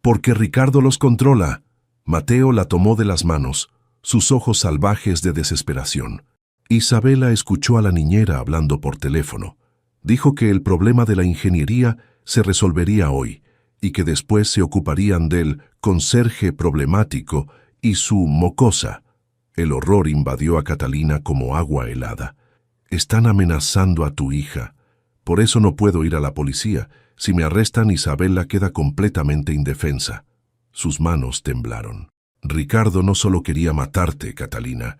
«Porque Ricardo los controla». Mateo la tomó de las manos, sus ojos salvajes de desesperación. Isabela escuchó a la niñera hablando por teléfono. Dijo que el problema de la ingeniería se resolvería hoy y que después se ocuparían del conserje problemático y su mocosa. El horror invadió a Catalina como agua helada. «Están amenazando a tu hija. Por eso no puedo ir a la policía. Si me arrestan, Isabela queda completamente indefensa». Sus manos temblaron. «Ricardo no solo quería matarte, Catalina.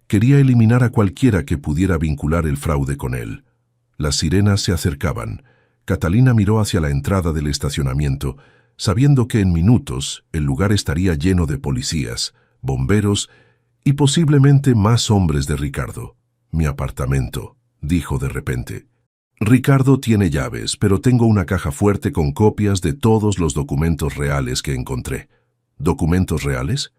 Quería eliminar a cualquiera que pudiera vincular el fraude con él». Las sirenas se acercaban. Catalina miró hacia la entrada del estacionamiento, sabiendo que en minutos el lugar estaría lleno de policías, bomberos y posiblemente más hombres de Ricardo. «Mi apartamento», dijo de repente. «Ricardo tiene llaves, pero tengo una caja fuerte con copias de todos los documentos reales que encontré». «¿Documentos reales?».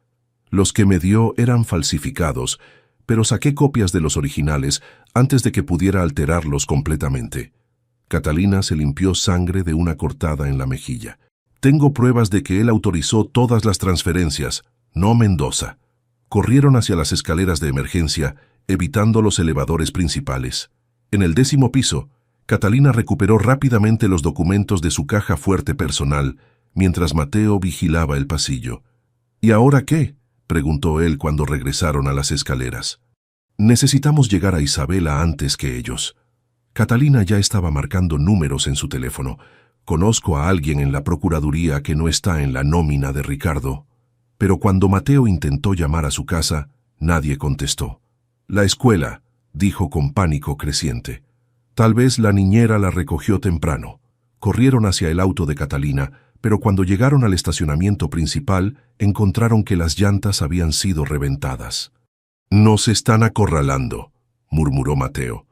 «Los que me dio eran falsificados, pero saqué copias de los originales antes de que pudiera alterarlos completamente». Catalina se limpió sangre de una cortada en la mejilla. «Tengo pruebas de que él autorizó todas las transferencias, no Mendoza». Corrieron hacia las escaleras de emergencia, evitando los elevadores principales. En el 10º piso, Catalina recuperó rápidamente los documentos de su caja fuerte personal, mientras Mateo vigilaba el pasillo. «¿Y ahora qué?», preguntó él cuando regresaron a las escaleras. «Necesitamos llegar a Isabela antes que ellos». Catalina ya estaba marcando números en su teléfono. «Conozco a alguien en la Procuraduría que no está en la nómina de Ricardo». Pero cuando Mateo intentó llamar a su casa, nadie contestó. «La escuela», dijo con pánico creciente. Tal vez la niñera la recogió temprano. Corrieron hacia el auto de Catalina, pero cuando llegaron al estacionamiento principal, encontraron que las llantas habían sido reventadas. «Nos están acorralando», murmuró Mateo.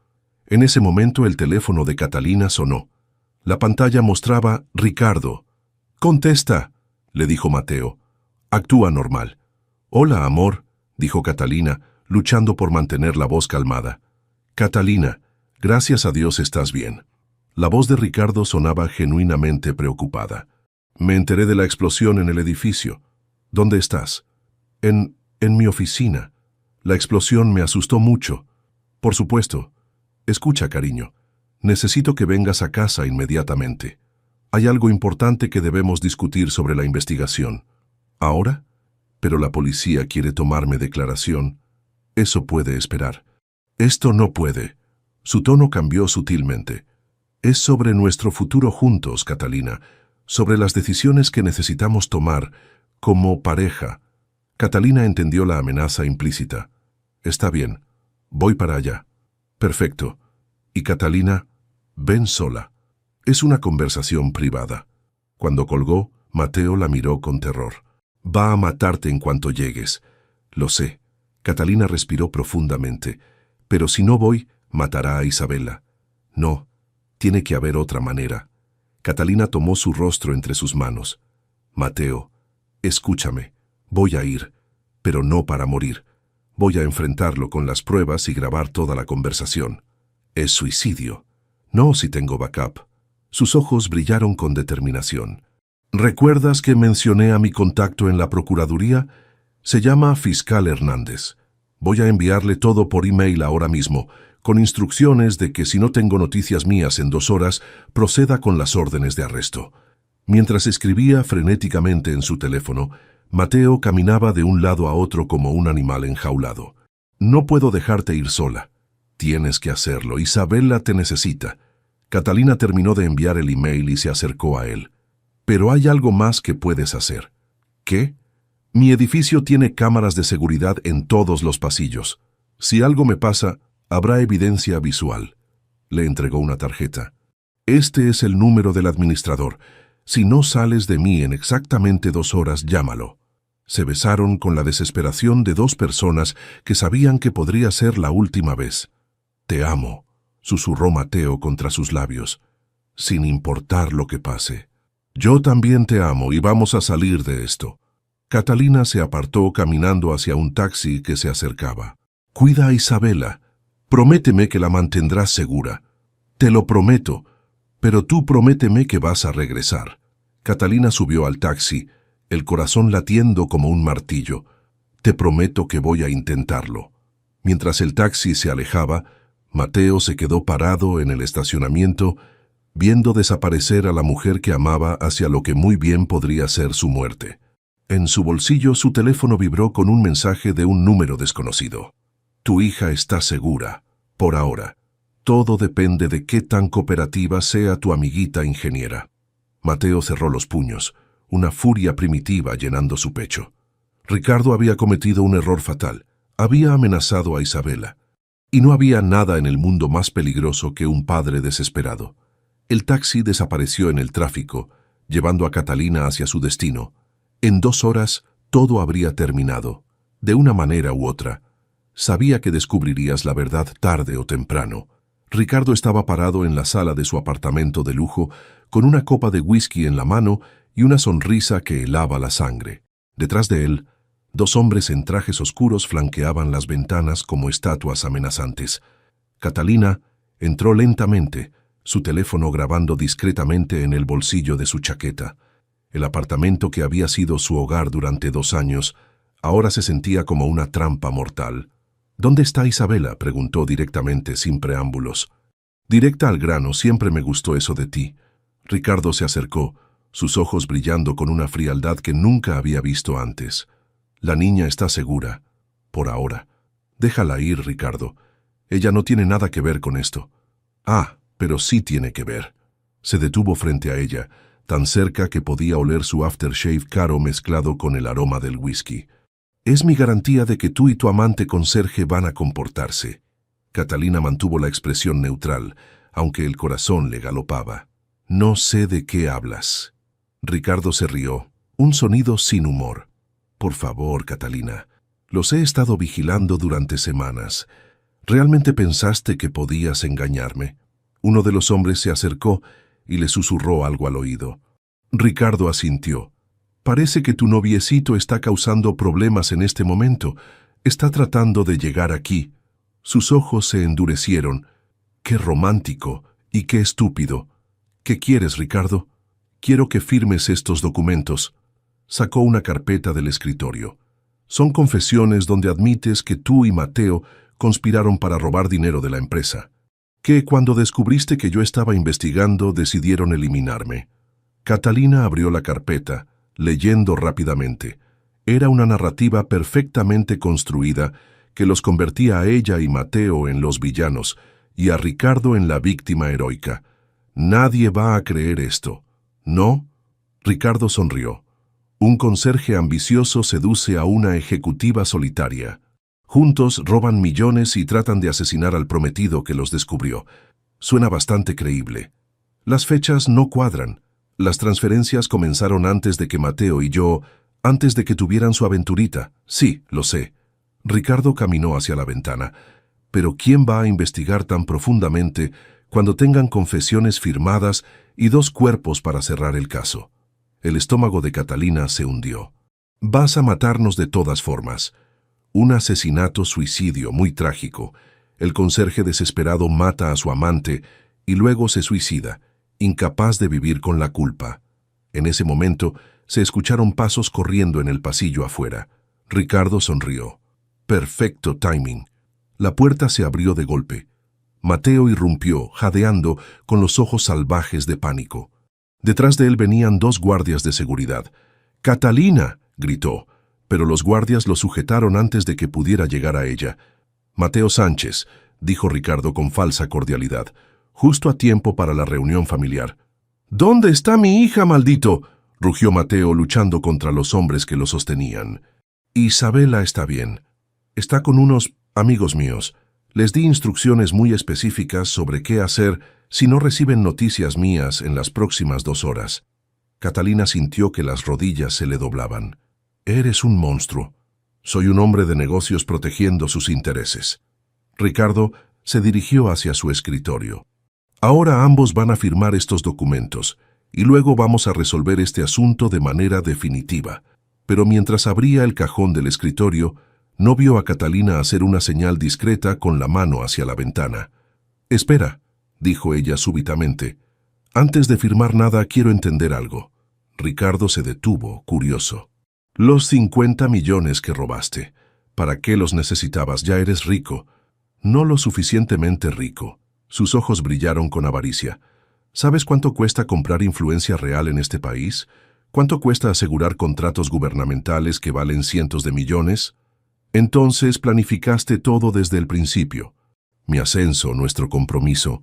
En ese momento el teléfono de Catalina sonó. La pantalla mostraba «Ricardo». «Contesta», le dijo Mateo. «Actúa normal». «Hola, amor», dijo Catalina, luchando por mantener la voz calmada. «Catalina, gracias a Dios estás bien». La voz de Ricardo sonaba genuinamente preocupada. «Me enteré de la explosión en el edificio». «¿Dónde estás?» En mi oficina. La explosión me asustó mucho». «Por supuesto. Escucha, cariño. Necesito que vengas a casa inmediatamente. Hay algo importante que debemos discutir sobre la investigación». «¿Ahora? Pero la policía quiere tomarme declaración». «Eso puede esperar». «Esto no puede». Su tono cambió sutilmente. «Es sobre nuestro futuro juntos, Catalina, sobre las decisiones que necesitamos tomar como pareja». Catalina entendió la amenaza implícita. «Está bien, voy para allá». «Perfecto. Y Catalina, ven sola. Es una conversación privada». Cuando colgó, Mateo la miró con terror. «Va a matarte en cuanto llegues». «Lo sé». Catalina respiró profundamente. «Pero si no voy, matará a Isabela». «No, tiene que haber otra manera». Catalina tomó su rostro entre sus manos. «Mateo, escúchame. Voy a ir, pero no para morir. Voy a enfrentarlo con las pruebas y grabar toda la conversación. Es suicidio». «No, si tengo backup». Sus ojos brillaron con determinación. ¿Recuerdas que mencioné a mi contacto en la Procuraduría? Se llama Fiscal Hernández. Voy a enviarle todo por email ahora mismo, con instrucciones de que si no tengo noticias mías en 2 horas, proceda con las órdenes de arresto. Mientras escribía frenéticamente en su teléfono, Mateo caminaba de un lado a otro como un animal enjaulado. No puedo dejarte ir sola. Tienes que hacerlo. Isabela te necesita. Catalina terminó de enviar el email y se acercó a él. Pero hay algo más que puedes hacer. ¿Qué? Mi edificio tiene cámaras de seguridad en todos los pasillos. Si algo me pasa, habrá evidencia visual. Le entregó una tarjeta. Este es el número del administrador. Si no sales de mí en exactamente 2 horas, llámalo. Se besaron con la desesperación de 2 personas que sabían que podría ser la última vez. Te amo, susurró Mateo contra sus labios, sin importar lo que pase. Yo también te amo y vamos a salir de esto. Catalina se apartó caminando hacia un taxi que se acercaba. Cuida a Isabela. Prométeme que la mantendrás segura. Te lo prometo, pero tú prométeme que vas a regresar. Catalina subió al taxi, el corazón latiendo como un martillo. Te prometo que voy a intentarlo. Mientras el taxi se alejaba, Mateo se quedó parado en el estacionamiento, viendo desaparecer a la mujer que amaba hacia lo que muy bien podría ser su muerte. En su bolsillo su teléfono vibró con un mensaje de un número desconocido. Tu hija está segura, por ahora. Todo depende de qué tan cooperativa sea tu amiguita ingeniera. Mateo cerró los puños, una furia primitiva llenando su pecho. Ricardo había cometido un error fatal. Había amenazado a Isabela. Y no había nada en el mundo más peligroso que un padre desesperado. El taxi desapareció en el tráfico, llevando a Catalina hacia su destino. En 2 horas todo habría terminado, de una manera u otra. Sabía que descubrirías la verdad tarde o temprano. Ricardo estaba parado en la sala de su apartamento de lujo, con una copa de whisky en la mano y una sonrisa que helaba la sangre. Detrás de él, 2 hombres en trajes oscuros flanqueaban las ventanas como estatuas amenazantes. Catalina entró lentamente, su teléfono grabando discretamente en el bolsillo de su chaqueta. El apartamento que había sido su hogar durante 2 años, ahora se sentía como una trampa mortal. ¿Dónde está Isabela?, preguntó directamente, sin preámbulos. Directa al grano, siempre me gustó eso de ti. Ricardo se acercó, sus ojos brillando con una frialdad que nunca había visto antes. La niña está segura, por ahora. Déjala ir, Ricardo. Ella no tiene nada que ver con esto. Ah, pero sí tiene que ver. Se detuvo frente a ella, tan cerca que podía oler su aftershave caro mezclado con el aroma del whisky. Es mi garantía de que tú y tu amante conserje van a comportarse. Catalina mantuvo la expresión neutral, aunque el corazón le galopaba. No sé de qué hablas. Ricardo se rió, un sonido sin humor. Por favor, Catalina, los he estado vigilando durante semanas. ¿Realmente pensaste que podías engañarme? Uno de los hombres se acercó y le susurró algo al oído. Ricardo asintió. Parece que tu noviecito está causando problemas en este momento. Está tratando de llegar aquí. Sus ojos se endurecieron. Qué romántico y qué estúpido. ¿Qué quieres, Ricardo? Quiero que firmes estos documentos. Sacó una carpeta del escritorio. Son confesiones donde admites que tú y Mateo conspiraron para robar dinero de la empresa. Que cuando descubriste que yo estaba investigando decidieron eliminarme. Catalina abrió la carpeta, leyendo rápidamente. Era una narrativa perfectamente construida que los convertía a ella y Mateo en los villanos y a Ricardo en la víctima heroica. Nadie va a creer esto. ¿No? Ricardo sonrió. Un conserje ambicioso seduce a una ejecutiva solitaria. Juntos roban millones y tratan de asesinar al prometido que los descubrió. Suena bastante creíble. Las fechas no cuadran. Las transferencias comenzaron antes de que Mateo y yo, antes de que tuvieran su aventurita. Sí, lo sé. Ricardo caminó hacia la ventana. Pero ¿quién va a investigar tan profundamente cuando tengan confesiones firmadas y 2 cuerpos para cerrar el caso? El estómago de Catalina se hundió. Vas a matarnos de todas formas. Un asesinato-suicidio muy trágico. El conserje desesperado mata a su amante y luego se suicida, incapaz de vivir con la culpa. En ese momento, se escucharon pasos corriendo en el pasillo afuera. Ricardo sonrió. Perfecto timing. La puerta se abrió de golpe. Mateo irrumpió, jadeando, con los ojos salvajes de pánico. Detrás de él venían 2 guardias de seguridad. «¡Catalina!», gritó, pero los guardias lo sujetaron antes de que pudiera llegar a ella. «Mateo Sánchez», dijo Ricardo con falsa cordialidad, justo a tiempo para la reunión familiar. «¿Dónde está mi hija, maldito?», rugió Mateo luchando contra los hombres que lo sostenían. «Isabela está bien. Está con unos amigos míos. Les di instrucciones muy específicas sobre qué hacer si no reciben noticias mías en las próximas 2 horas». Catalina sintió que las rodillas se le doblaban. «Eres un monstruo. Soy un hombre de negocios protegiendo sus intereses». Ricardo se dirigió hacia su escritorio. «Ahora ambos van a firmar estos documentos, y luego vamos a resolver este asunto de manera definitiva». Pero mientras abría el cajón del escritorio, no vio a Catalina hacer una señal discreta con la mano hacia la ventana. «Espera», dijo ella súbitamente. «Antes de firmar nada quiero entender algo». Ricardo se detuvo, curioso. «Los 50 millones que robaste. ¿Para qué los necesitabas? Ya eres rico». «No lo suficientemente rico». Sus ojos brillaron con avaricia. «¿Sabes cuánto cuesta comprar influencia real en este país? ¿Cuánto cuesta asegurar contratos gubernamentales que valen cientos de millones? Entonces planificaste todo desde el principio. Mi ascenso, nuestro compromiso.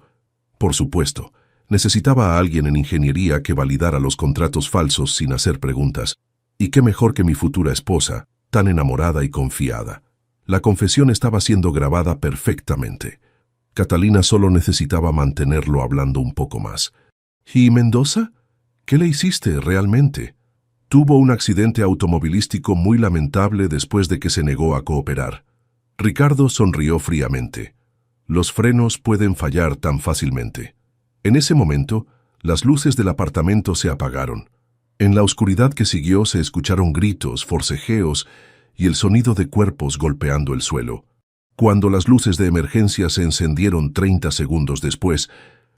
Por supuesto, necesitaba a alguien en ingeniería que validara los contratos falsos sin hacer preguntas. Y qué mejor que mi futura esposa, tan enamorada y confiada». La confesión estaba siendo grabada perfectamente. Catalina solo necesitaba mantenerlo hablando un poco más. «¿Y Mendoza? ¿Qué le hiciste realmente?» «Tuvo un accidente automovilístico muy lamentable después de que se negó a cooperar». Ricardo sonrió fríamente. «Los frenos pueden fallar tan fácilmente». En ese momento, las luces del apartamento se apagaron. En la oscuridad que siguió se escucharon gritos, forcejeos y el sonido de cuerpos golpeando el suelo. Cuando las luces de emergencia se encendieron 30 segundos después,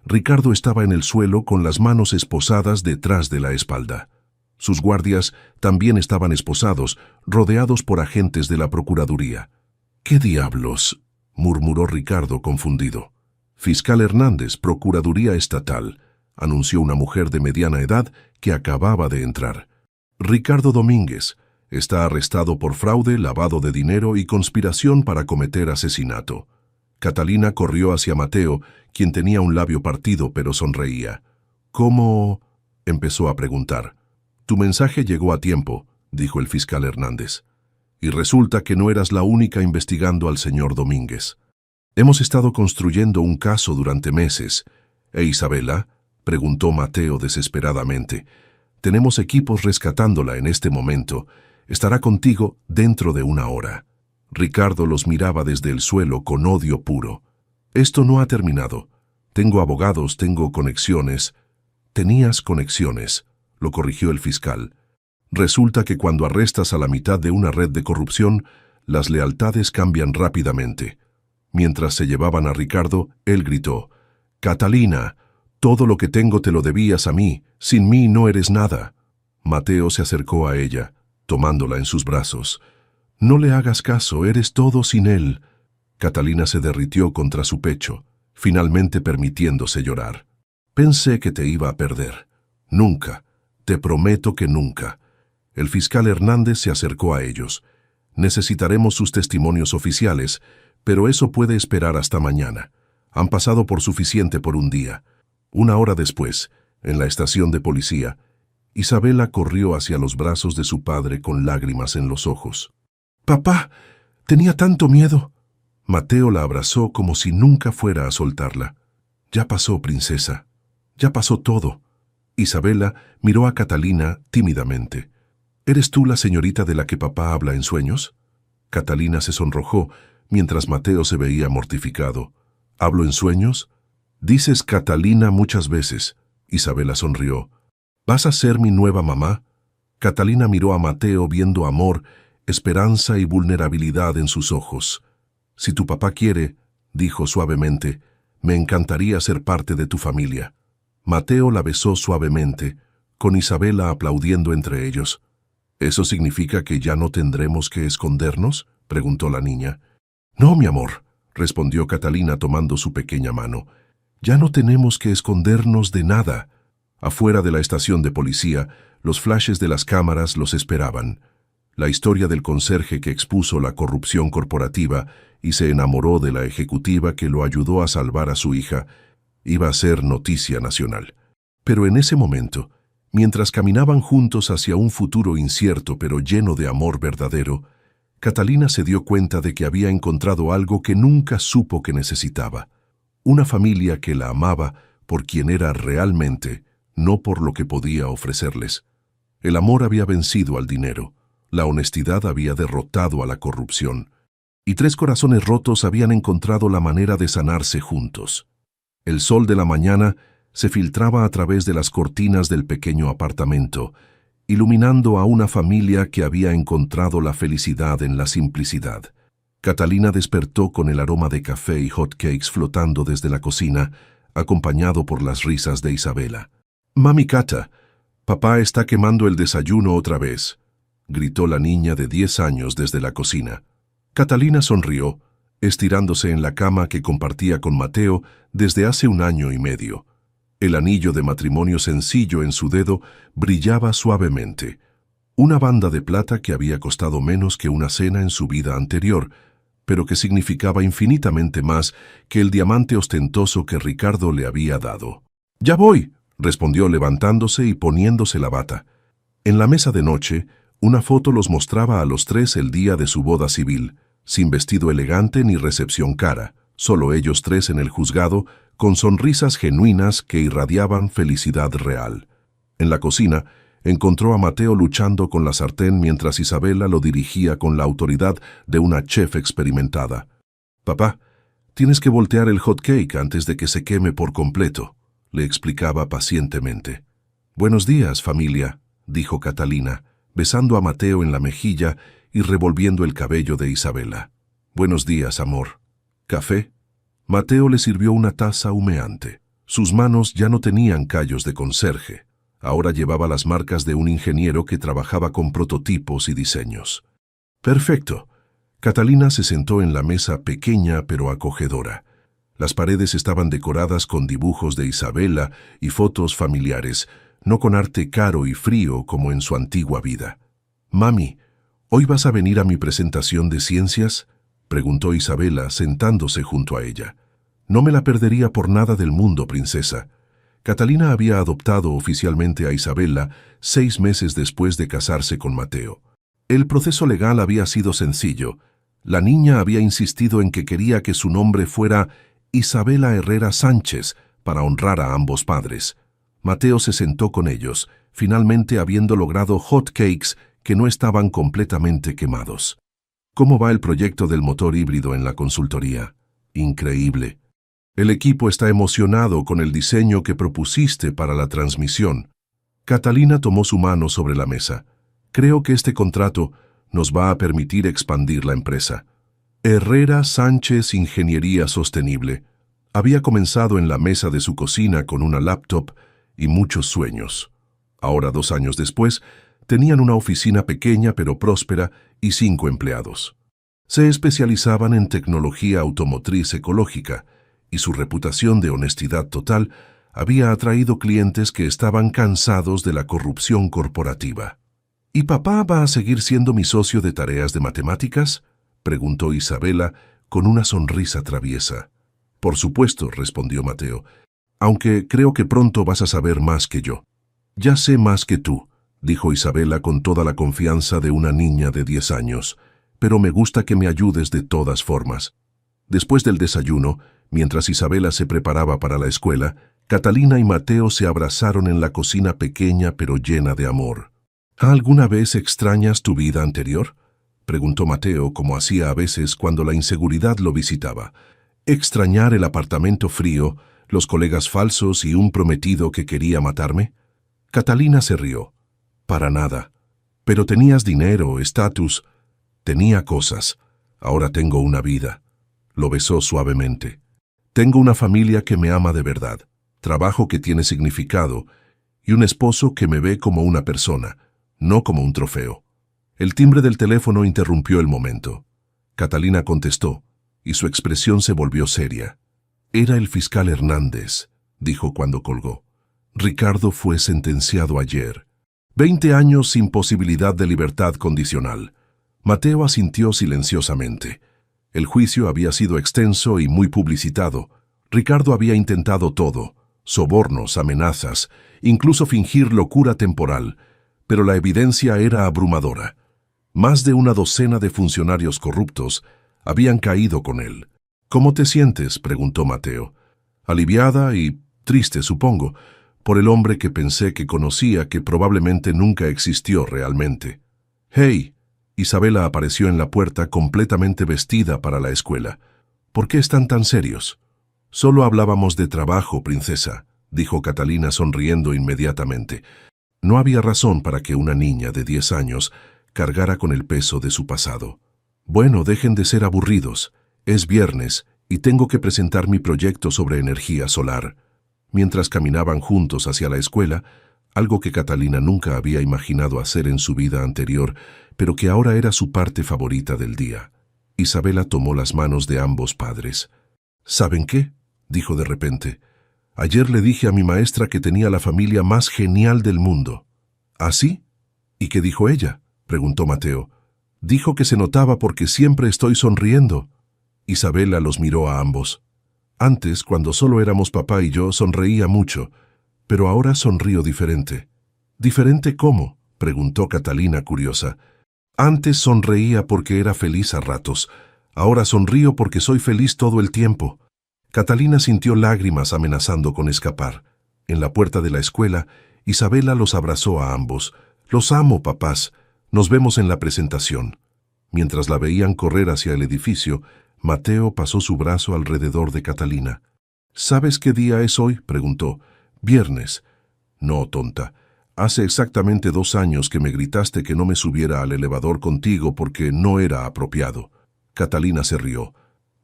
Ricardo estaba en el suelo con las manos esposadas detrás de la espalda. Sus guardias también estaban esposados, rodeados por agentes de la Procuraduría. «¿Qué diablos?», murmuró Ricardo confundido. «Fiscal Hernández, Procuraduría Estatal», anunció una mujer de mediana edad que acababa de entrar. «Ricardo Domínguez está arrestado por fraude, lavado de dinero y conspiración para cometer asesinato». Catalina corrió hacia Mateo, quien tenía un labio partido pero sonreía. «¿Cómo?», empezó a preguntar. «Tu mensaje llegó a tiempo», dijo el fiscal Hernández. «Y resulta que no eras la única investigando al señor Domínguez. Hemos estado construyendo un caso durante meses». «¿E Isabela?», preguntó Mateo desesperadamente. «Tenemos equipos rescatándola en este momento. Estará contigo dentro de 1 hora». Ricardo los miraba desde el suelo con odio puro. «Esto no ha terminado. Tengo abogados, tengo conexiones». «Tenías conexiones», lo corrigió el fiscal. «Resulta que cuando arrestas a la mitad de una red de corrupción, las lealtades cambian rápidamente». Mientras se llevaban a Ricardo, él gritó: «Catalina, todo lo que tengo te lo debías a mí. Sin mí no eres nada». Mateo se acercó a ella, tomándola en sus brazos. «No le hagas caso, eres todo sin él». Catalina se derritió contra su pecho, finalmente permitiéndose llorar. «Pensé que te iba a perder. Nunca, te prometo que nunca». El fiscal Hernández se acercó a ellos. «Necesitaremos sus testimonios oficiales, pero eso puede esperar hasta mañana. Han pasado por suficiente por un día». 1 hora después, en la estación de policía, Isabela corrió hacia los brazos de su padre con lágrimas en los ojos. «Papá, tenía tanto miedo». Mateo la abrazó como si nunca fuera a soltarla. «Ya pasó, princesa. Ya pasó todo». Isabela miró a Catalina tímidamente. «¿Eres tú la señorita de la que papá habla en sueños?». Catalina se sonrojó, mientras Mateo se veía mortificado. «¿Hablo en sueños?». «Dices Catalina muchas veces». Isabela sonrió. «¿Vas a ser mi nueva mamá?». Catalina miró a Mateo viendo amor, esperanza y vulnerabilidad en sus ojos. «Si tu papá quiere», dijo suavemente, «me encantaría ser parte de tu familia». Mateo la besó suavemente, con Isabela aplaudiendo entre ellos. ¿Eso significa que ya no tendremos que escondernos?, preguntó la niña. No, mi amor, respondió Catalina tomando su pequeña mano. Ya no tenemos que escondernos de nada. Afuera de la estación de policía, los flashes de las cámaras los esperaban. La historia del conserje que expuso la corrupción corporativa y se enamoró de la ejecutiva que lo ayudó a salvar a su hija iba a ser noticia nacional. Pero en ese momento, mientras caminaban juntos hacia un futuro incierto pero lleno de amor verdadero, Catalina se dio cuenta de que había encontrado algo que nunca supo que necesitaba. Una familia que la amaba por quien era realmente, no por lo que podía ofrecerles. El amor había vencido al dinero, la honestidad había derrotado a la corrupción, y tres corazones rotos habían encontrado la manera de sanarse juntos. El sol de la mañana se filtraba a través de las cortinas del pequeño apartamento, iluminando a una familia que había encontrado la felicidad en la simplicidad. Catalina despertó con el aroma de café y hot cakes flotando desde la cocina, acompañado por las risas de Isabela. «Mami Cata, papá está quemando el desayuno otra vez», gritó la niña de 10 años desde la cocina. Catalina sonrió, estirándose en la cama que compartía con Mateo desde hace 1 año y medio. El anillo de matrimonio sencillo en su dedo brillaba suavemente. Una banda de plata que había costado menos que una cena en su vida anterior, pero que significaba infinitamente más que el diamante ostentoso que Ricardo le había dado. «Ya voy», respondió levantándose y poniéndose la bata. En la mesa de noche, una foto los mostraba a los tres el día de su boda civil, sin vestido elegante ni recepción cara, solo ellos tres en el juzgado, con sonrisas genuinas que irradiaban felicidad real. En la cocina, encontró a Mateo luchando con la sartén mientras Isabela lo dirigía con la autoridad de una chef experimentada. «Papá, tienes que voltear el hot cake antes de que se queme por completo», le explicaba pacientemente. «Buenos días, familia», dijo Catalina, besando a Mateo en la mejilla y revolviendo el cabello de Isabela. «Buenos días, amor. ¿Café?» Mateo le sirvió una taza humeante. Sus manos ya no tenían callos de conserje. Ahora llevaba las marcas de un ingeniero que trabajaba con prototipos y diseños. «Perfecto». Catalina se sentó en la mesa pequeña pero acogedora. Las paredes estaban decoradas con dibujos de Isabela y fotos familiares, no con arte caro y frío como en su antigua vida. «Mami, ¿hoy vas a venir a mi presentación de ciencias?», preguntó Isabela sentándose junto a ella. «No me la perdería por nada del mundo, princesa». Catalina había adoptado oficialmente a Isabela 6 meses después de casarse con Mateo. El proceso legal había sido sencillo. La niña había insistido en que quería que su nombre fuera Isabela Herrera Sánchez para honrar a ambos padres. Mateo se sentó con ellos, finalmente habiendo logrado hot cakes que no estaban completamente quemados. «¿Cómo va el proyecto del motor híbrido en la consultoría?» «Increíble. El equipo está emocionado con el diseño que propusiste para la transmisión». Catalina tomó su mano sobre la mesa. «Creo que este contrato nos va a permitir expandir la empresa». Herrera Sánchez Ingeniería Sostenible había comenzado en la mesa de su cocina con una laptop y muchos sueños. Ahora, 2 años después, tenían una oficina pequeña pero próspera y 5 empleados. Se especializaban en tecnología automotriz ecológica y su reputación de honestidad total había atraído clientes que estaban cansados de la corrupción corporativa. «¿Y papá va a seguir siendo mi socio de tareas de matemáticas?», preguntó Isabela con una sonrisa traviesa. «Por supuesto», respondió Mateo, «aunque creo que pronto vas a saber más que yo». «Ya sé más que tú», dijo Isabela con toda la confianza de una niña de 10 años, «pero me gusta que me ayudes de todas formas». Después del desayuno, mientras Isabela se preparaba para la escuela, Catalina y Mateo se abrazaron en la cocina pequeña pero llena de amor. «¿Alguna vez extrañas tu vida anterior?», preguntó Mateo como hacía a veces cuando la inseguridad lo visitaba. «¿Extrañar el apartamento frío, los colegas falsos y un prometido que quería matarme?». Catalina se rió. «Para nada. Pero tenías dinero, estatus. Tenía cosas. Ahora tengo una vida». Lo besó suavemente. «Tengo una familia que me ama de verdad, trabajo que tiene significado y un esposo que me ve como una persona, no como un trofeo. El timbre del teléfono interrumpió el momento. Catalina contestó, y su expresión se volvió seria. Era el fiscal Hernández, dijo cuando colgó. Ricardo fue sentenciado ayer. 20 años sin posibilidad de libertad condicional. Mateo asintió silenciosamente. El juicio había sido extenso y muy publicitado. Ricardo había intentado todo, sobornos, amenazas, incluso fingir locura temporal, pero la evidencia era abrumadora. Más de una docena de funcionarios corruptos habían caído con él. ¿Cómo te sientes?, preguntó Mateo. Aliviada y triste, supongo, por el hombre que pensé que conocía, que probablemente nunca existió realmente. «Hey», Isabela apareció en la puerta completamente vestida para la escuela. «¿Por qué están tan serios?» «Solo hablábamos de trabajo, princesa», dijo Catalina sonriendo inmediatamente. No había razón para que una niña de 10 años cargara con el peso de su pasado. «Bueno, dejen de ser aburridos. Es viernes y tengo que presentar mi proyecto sobre energía solar». Mientras caminaban juntos hacia la escuela, algo que Catalina nunca había imaginado hacer en su vida anterior, pero que ahora era su parte favorita del día. Isabela tomó las manos de ambos padres. «¿Saben qué?», dijo de repente. «Ayer le dije a mi maestra que tenía la familia más genial del mundo». «¿Ah, sí? ¿Y qué dijo ella?», preguntó Mateo. «Dijo que se notaba porque siempre estoy sonriendo». Isabela los miró a ambos. «Antes, cuando solo éramos papá y yo, sonreía mucho, pero ahora sonrío diferente». «¿Diferente cómo?», preguntó Catalina curiosa. «Antes sonreía porque era feliz a ratos. Ahora sonrío porque soy feliz todo el tiempo». Catalina sintió lágrimas amenazando con escapar. En la puerta de la escuela, Isabela los abrazó a ambos. «Los amo, papás. Nos vemos en la presentación». Mientras la veían correr hacia el edificio, Mateo pasó su brazo alrededor de Catalina. «¿Sabes qué día es hoy?», preguntó. «Viernes». «No, tonta. Hace exactamente 2 años que me gritaste que no me subiera al elevador contigo porque no era apropiado». Catalina se rió.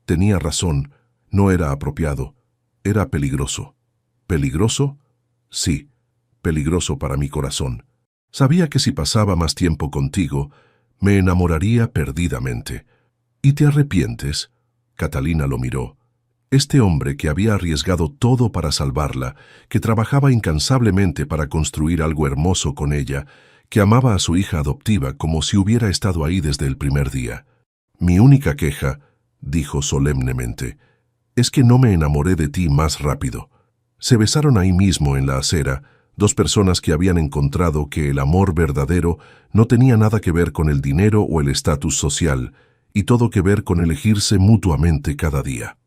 Tenía razón. No era apropiado. Era peligroso. ¿Peligroso? Sí, peligroso para mi corazón. Sabía que si pasaba más tiempo contigo, me enamoraría perdidamente. ¿Y te arrepientes?». Catalina lo miró. Este hombre que había arriesgado todo para salvarla, que trabajaba incansablemente para construir algo hermoso con ella, que amaba a su hija adoptiva como si hubiera estado ahí desde el primer día. «Mi única queja», dijo solemnemente, «es que no me enamoré de ti más rápido». Se besaron ahí mismo en la acera, 2 personas que habían encontrado que el amor verdadero no tenía nada que ver con el dinero o el estatus social, y todo que ver con elegirse mutuamente cada día.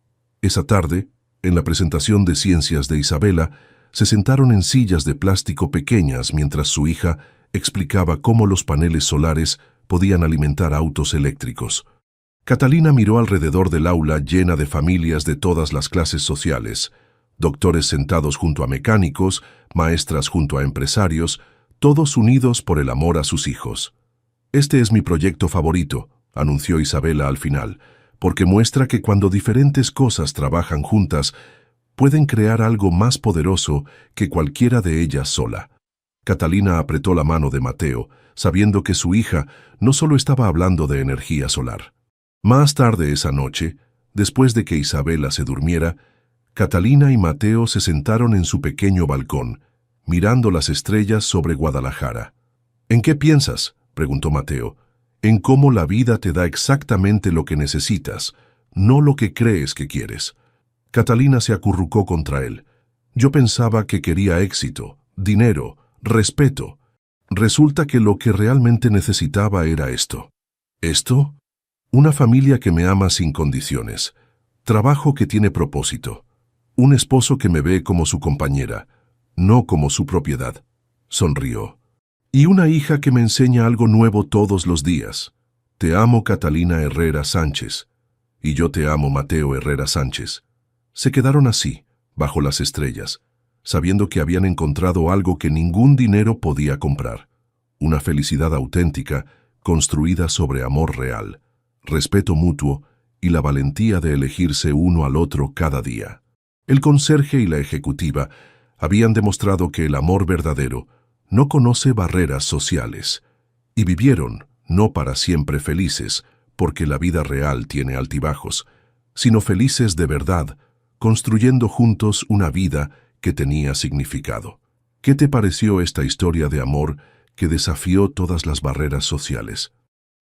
Esa tarde, en la presentación de ciencias de Isabela, se sentaron en sillas de plástico pequeñas mientras su hija explicaba cómo los paneles solares podían alimentar autos eléctricos. Catalina miró alrededor del aula llena de familias de todas las clases sociales, doctores sentados junto a mecánicos, maestras junto a empresarios, todos unidos por el amor a sus hijos. «Este es mi proyecto favorito», anunció Isabela al final, «porque muestra que cuando diferentes cosas trabajan juntas, pueden crear algo más poderoso que cualquiera de ellas sola». Catalina apretó la mano de Mateo, sabiendo que su hija no solo estaba hablando de energía solar. Más tarde esa noche, después de que Isabela se durmiera, Catalina y Mateo se sentaron en su pequeño balcón, mirando las estrellas sobre Guadalajara. «¿En qué piensas?», preguntó Mateo. «En cómo la vida te da exactamente lo que necesitas, no lo que crees que quieres». Catalina se acurrucó contra él. «Yo pensaba que quería éxito, dinero, respeto. Resulta que lo que realmente necesitaba era esto». «¿Esto?». «Una familia que me ama sin condiciones, trabajo que tiene propósito, un esposo que me ve como su compañera, no como su propiedad». Sonrió. «Y una hija que me enseña algo nuevo todos los días. Te amo, Catalina Herrera Sánchez». «Y yo te amo, Mateo Herrera Sánchez». Se quedaron así, bajo las estrellas, sabiendo que habían encontrado algo que ningún dinero podía comprar. Una felicidad auténtica, construida sobre amor real, respeto mutuo y la valentía de elegirse uno al otro cada día. El conserje y la ejecutiva habían demostrado que el amor verdadero no conoce barreras sociales, y vivieron, no para siempre felices, porque la vida real tiene altibajos, sino felices de verdad, construyendo juntos una vida que tenía significado. ¿Qué te pareció esta historia de amor que desafió todas las barreras sociales?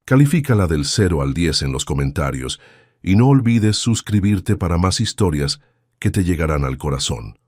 Califícala del 0 al 10 en los comentarios y no olvides suscribirte para más historias que te llegarán al corazón.